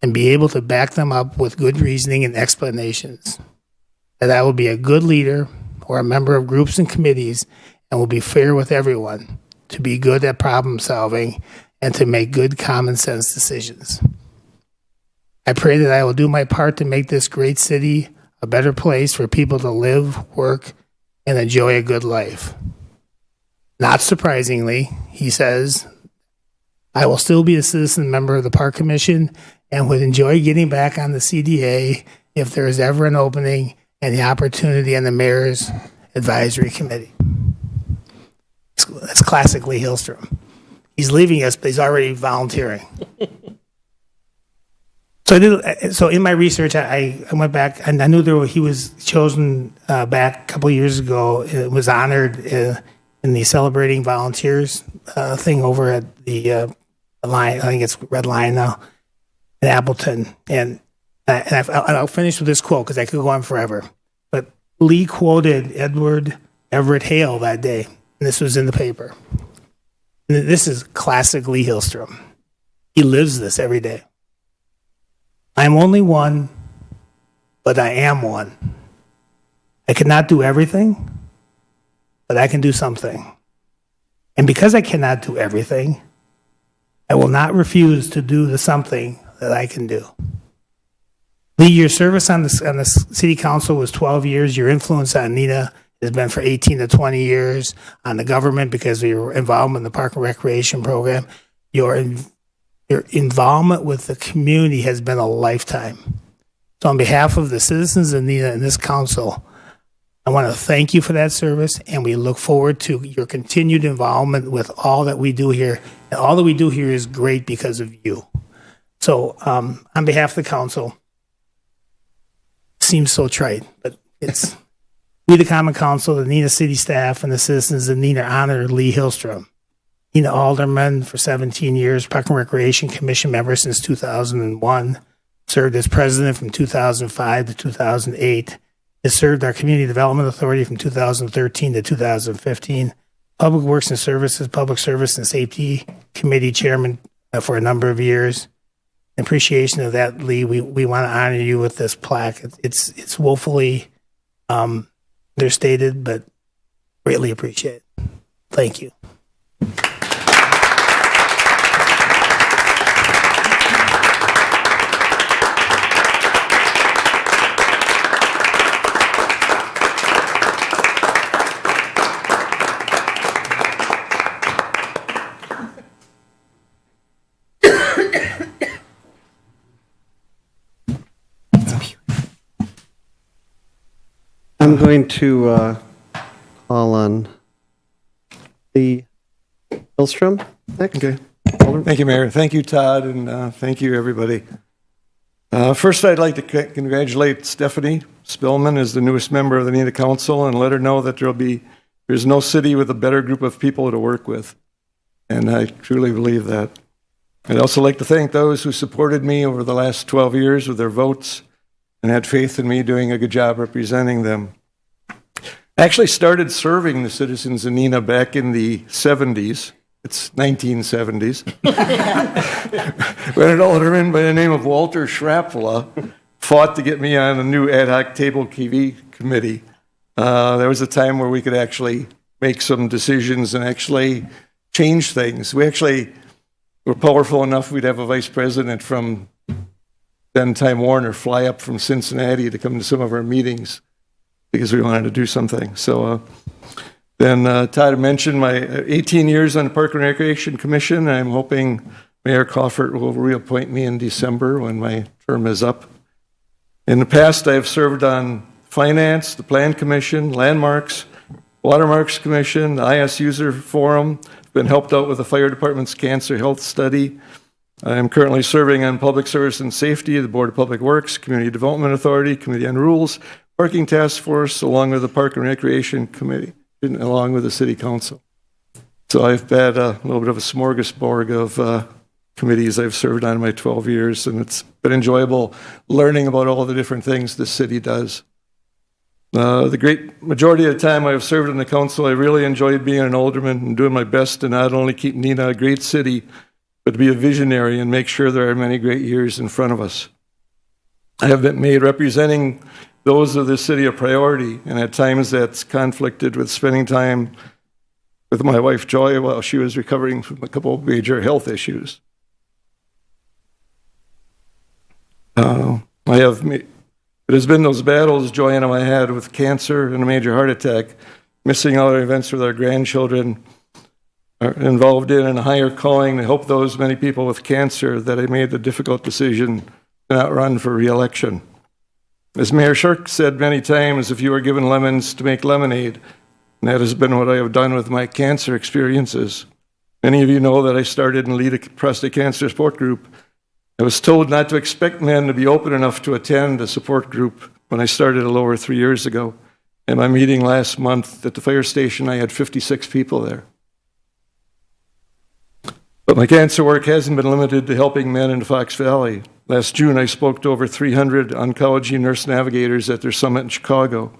and be able to back them up with good reasoning and explanations. That I will be a good leader or a member of groups and committees and will be fair with everyone, to be good at problem solving, and to make good common sense decisions. I pray that I will do my part to make this great city a better place for people to live, work, and enjoy a good life. Not surprisingly, he says, I will still be a citizen member of the Park Commission and would enjoy getting back on the CDA if there is ever an opening and the opportunity on the Mayor's Advisory Committee. That's classically Hillstrom. He's leaving us, but he's already volunteering. So in my research, I went back and I knew he was chosen back a couple years ago. It was honored in the Celebrating Volunteers thing over at the Lion. I think it's Red Lion now in Appleton. And I'll finish with this quote because I could go on forever. But Lee quoted Edward Everett Hale that day, and this was in the paper. And this is classic Lee Hillstrom. He lives this every day. I'm only one, but I am one. I cannot do everything, but I can do something. And because I cannot do everything, I will not refuse to do the something that I can do. Lee, your service on the city council was 12 years. Your influence on Neenah has been for 18 to 20 years on the government because of your involvement in the Park and Recreation program. Your involvement with the community has been a lifetime. So on behalf of the citizens of Neenah and this council, I want to thank you for that service, and we look forward to your continued involvement with all that we do here. And all that we do here is great because of you. So on behalf of the council, seems so trite, but it's we, the Common Council, the Neenah City staff, and the citizens of Neenah honor Lee Hillstrom. Neenah Alderman for 17 years, Park and Recreation Commission member since 2001, served as president from 2005 to 2008, has served our Community Development Authority from 2013 to 2015, Public Works and Services, Public Service and Safety Committee chairman for a number of years. In appreciation of that, Lee, we want to honor you with this plaque. It's woefully understated, but greatly appreciated. Thank you. I'm going to call on Lee Hillstrom next. Okay. Thank you, Mayor. Thank you, Todd, and thank you, everybody. First, I'd like to congratulate Stephanie Spillman as the newest member of the Neenah Council and let her know that there's no city with a better group of people to work with. And I truly believe that. I'd also like to thank those who supported me over the last 12 years with their votes and had faith in me doing a good job representing them. I actually started serving the citizens of Neenah back in the 70s. It's 1970s. When an alderman by the name of Walter Schrapfla fought to get me on a new ad hoc table TV committee. There was a time where we could actually make some decisions and actually change things. We actually were powerful enough we'd have a vice president from then Time Warner fly up from Cincinnati to come to some of our meetings because we wanted to do something. So then Todd mentioned my 18 years on the Park and Recreation Commission. I'm hoping Mayor Coffert will reappoint me in December when my term is up. In the past, I've served on Finance, the Plan Commission, Landmarks, Watermarks Commission, the IS User Forum. I've been helped out with the Fire Department's Cancer Health Study. I'm currently serving on Public Service and Safety, the Board of Public Works, Community Development Authority, Committee on Rules, Parking Task Force, along with the Park and Recreation Committee, along with the City Council. So I've had a little bit of a smorgasbord of committees I've served on in my 12 years, and it's been enjoyable learning about all the different things the city does. The great majority of the time I've served on the council, I really enjoyed being an alderman and doing my best to not only keep Neenah a great city, but to be a visionary and make sure there are many great years in front of us. I have been made representing those of the city a priority, and at times that's conflicted with spending time with my wife Joy while she was recovering from a couple of major health issues. It has been those battles Joy and I had with cancer and a major heart attack, missing all our events with our grandchildren, are involved in and a higher calling. I hope those many people with cancer that I made the difficult decision to not run for re-election. As Mayor Shirk said many times, if you are given lemons to make lemonade, and that has been what I have done with my cancer experiences. Many of you know that I started and lead a prostate cancer support group. I was told not to expect men to be open enough to attend a support group when I started a little over 3 years ago. In my meeting last month at the fire station, I had 56 people there. But my cancer work hasn't been limited to helping men in Fox Valley. Last June, I spoke to over 300 oncology nurse navigators at their summit in Chicago,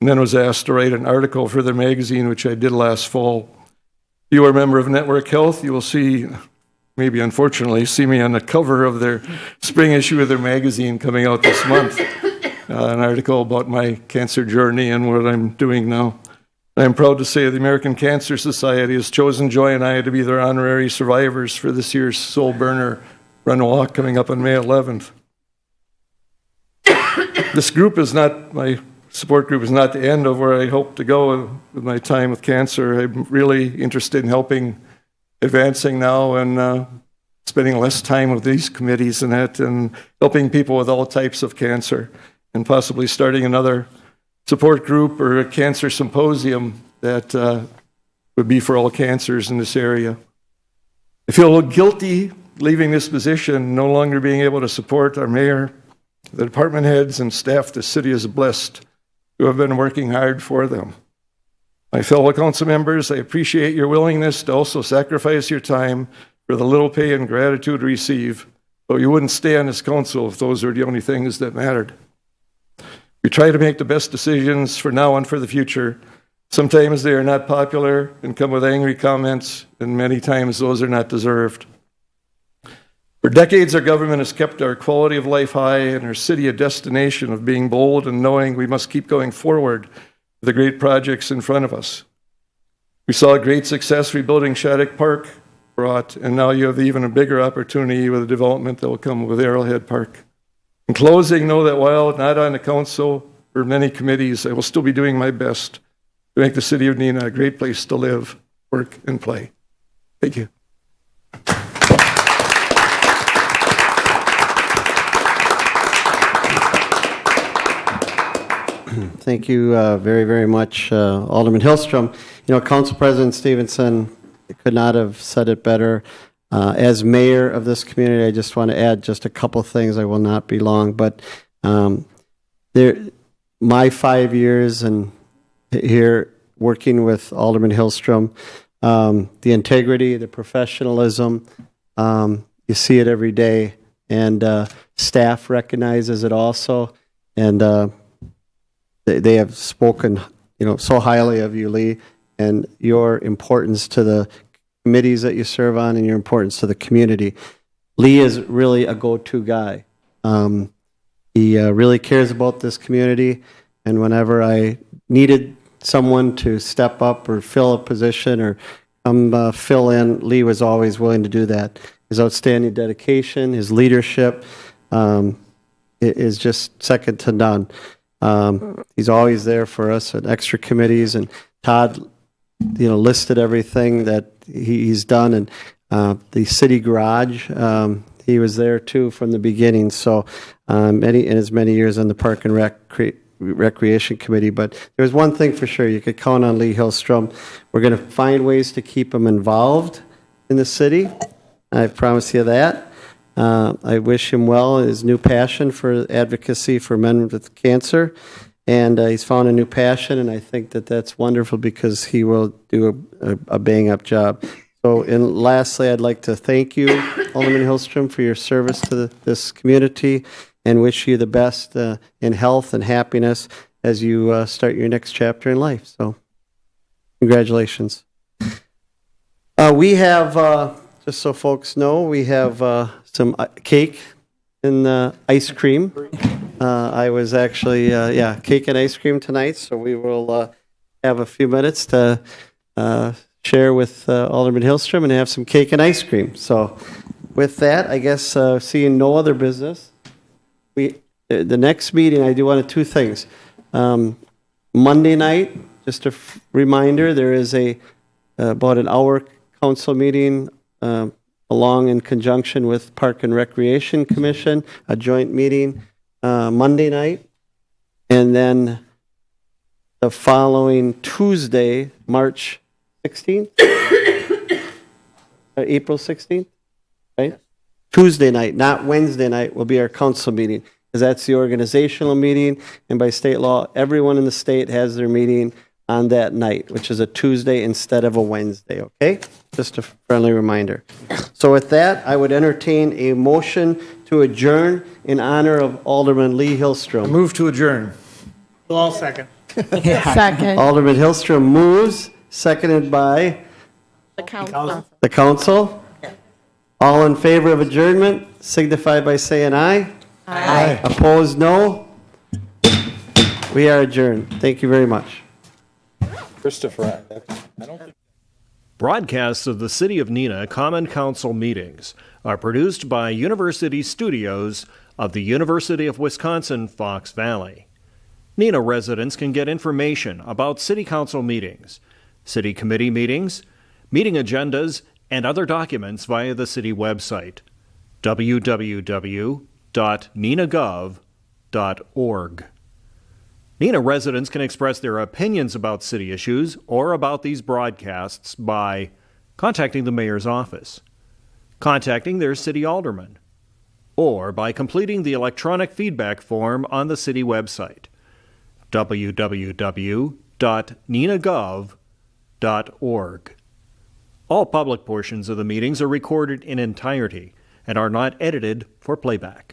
and then was asked to write an article for their magazine, which I did last fall. If you are a member of Network Health, you will see, maybe unfortunately, see me on the cover of their spring issue of their magazine coming out this month. An article about my cancer journey and what I'm doing now. I'm proud to say the American Cancer Society has chosen Joy and I to be their honorary survivors for this year's Soul Burner Run Walk coming up on May 11th. This group is not, my support group is not the end of where I hope to go with my time with cancer. I'm really interested in helping, advancing now and spending less time with these committees and that, and helping people with all types of cancer, and possibly starting another support group or a cancer symposium that would be for all cancers in this area. I feel a little guilty leaving this position, no longer being able to support our mayor, the department heads, and staff the city is blessed who have been working hard for them. My fellow council members, I appreciate your willingness to also sacrifice your time for the little pay and gratitude to receive, but you wouldn't stay on this council if those were the only things that mattered. We try to make the best decisions for now and for the future. Sometimes they are not popular and come with angry comments, and many times those are not deserved. For decades, our government has kept our quality of life high and our city a destination of being bold and knowing we must keep going forward with the great projects in front of us. We saw great success rebuilding Shattuck Park brought, and now you have even a bigger opportunity with the development that will come with Arrowhead Park. In closing, know that while not on the council or many committees, I will still be doing my best to make the city of Neenah a great place to live, work, and play. Thank you. Thank you very, very much, Alderman Hillstrom. You know, Council President Stevenson could not have said it better. As mayor of this community, I just want to add just a couple things. I will not be long, but my 5 years and here working with Alderman Hillstrom, the integrity, the professionalism, you see it every day, and staff recognizes it also, and they have spoken, you know, so highly of you, Lee, and your importance to the committees that you serve on and your importance to the community. Lee is really a go-to guy. He really cares about this community, and whenever I needed someone to step up or fill a position or come fill in, Lee was always willing to do that. His outstanding dedication, his leadership is just second to none. He's always there for us at extra committees, and Todd, you know, listed everything that he's done, and the city garage, he was there too from the beginning. So in his many years on the Park and Recreation Committee. But there's one thing for sure, you could count on Lee Hillstrom. We're going to find ways to keep him involved in the city. I promise you that. I wish him well in his new passion for advocacy for men with cancer. And he's found a new passion, and I think that that's wonderful because he will do a bang-up job. So, and lastly, I'd like to thank you, Alderman Hillstrom, for your service to this community, and wish you the best in health and happiness as you start your next chapter in life. So, congratulations. We have, just so folks know, we have some cake and ice cream. I was actually, cake and ice cream tonight, so we will have a few minutes to share with Alderman Hillstrom and have some cake and ice cream. So with that, I guess seeing no other business, the next meeting, I do want to two things. Monday night, just a reminder, there is about an hour council meeting along in conjunction with Park and Recreation Commission, a joint meeting Monday night. And then the following Tuesday, March 16th, April 16th, right? Tuesday night, not Wednesday night, will be our council meeting, because that's the organizational meeting, and by state law, everyone in the state has their meeting on that night, which is a Tuesday instead of a Wednesday, okay? Just a friendly reminder. So with that, I would entertain a motion to adjourn in honor of Alderman Lee Hillstrom. Move to adjourn. All second. Second. Alderman Hillstrom moves, seconded by The council. the council. All in favor of adjournment, signify by saying aye. Aye. Opposed, no. We are adjourned. Thank you very much. Christopher, I don't think. Broadcasts of the City of Neenah Common Council meetings are produced by University Studios of the University of Wisconsin-Fox Valley. Neenah residents can get information about City Council meetings, City Committee meetings, meeting agendas, and other documents via the City website, www.neenahgov.org. Neenah residents can express their opinions about city issues or about these broadcasts by contacting the mayor's office, contacting their city alderman, or by completing the electronic feedback form on the city website, www.neenahgov.org. All public portions of the meetings are recorded in entirety and are not edited for playback.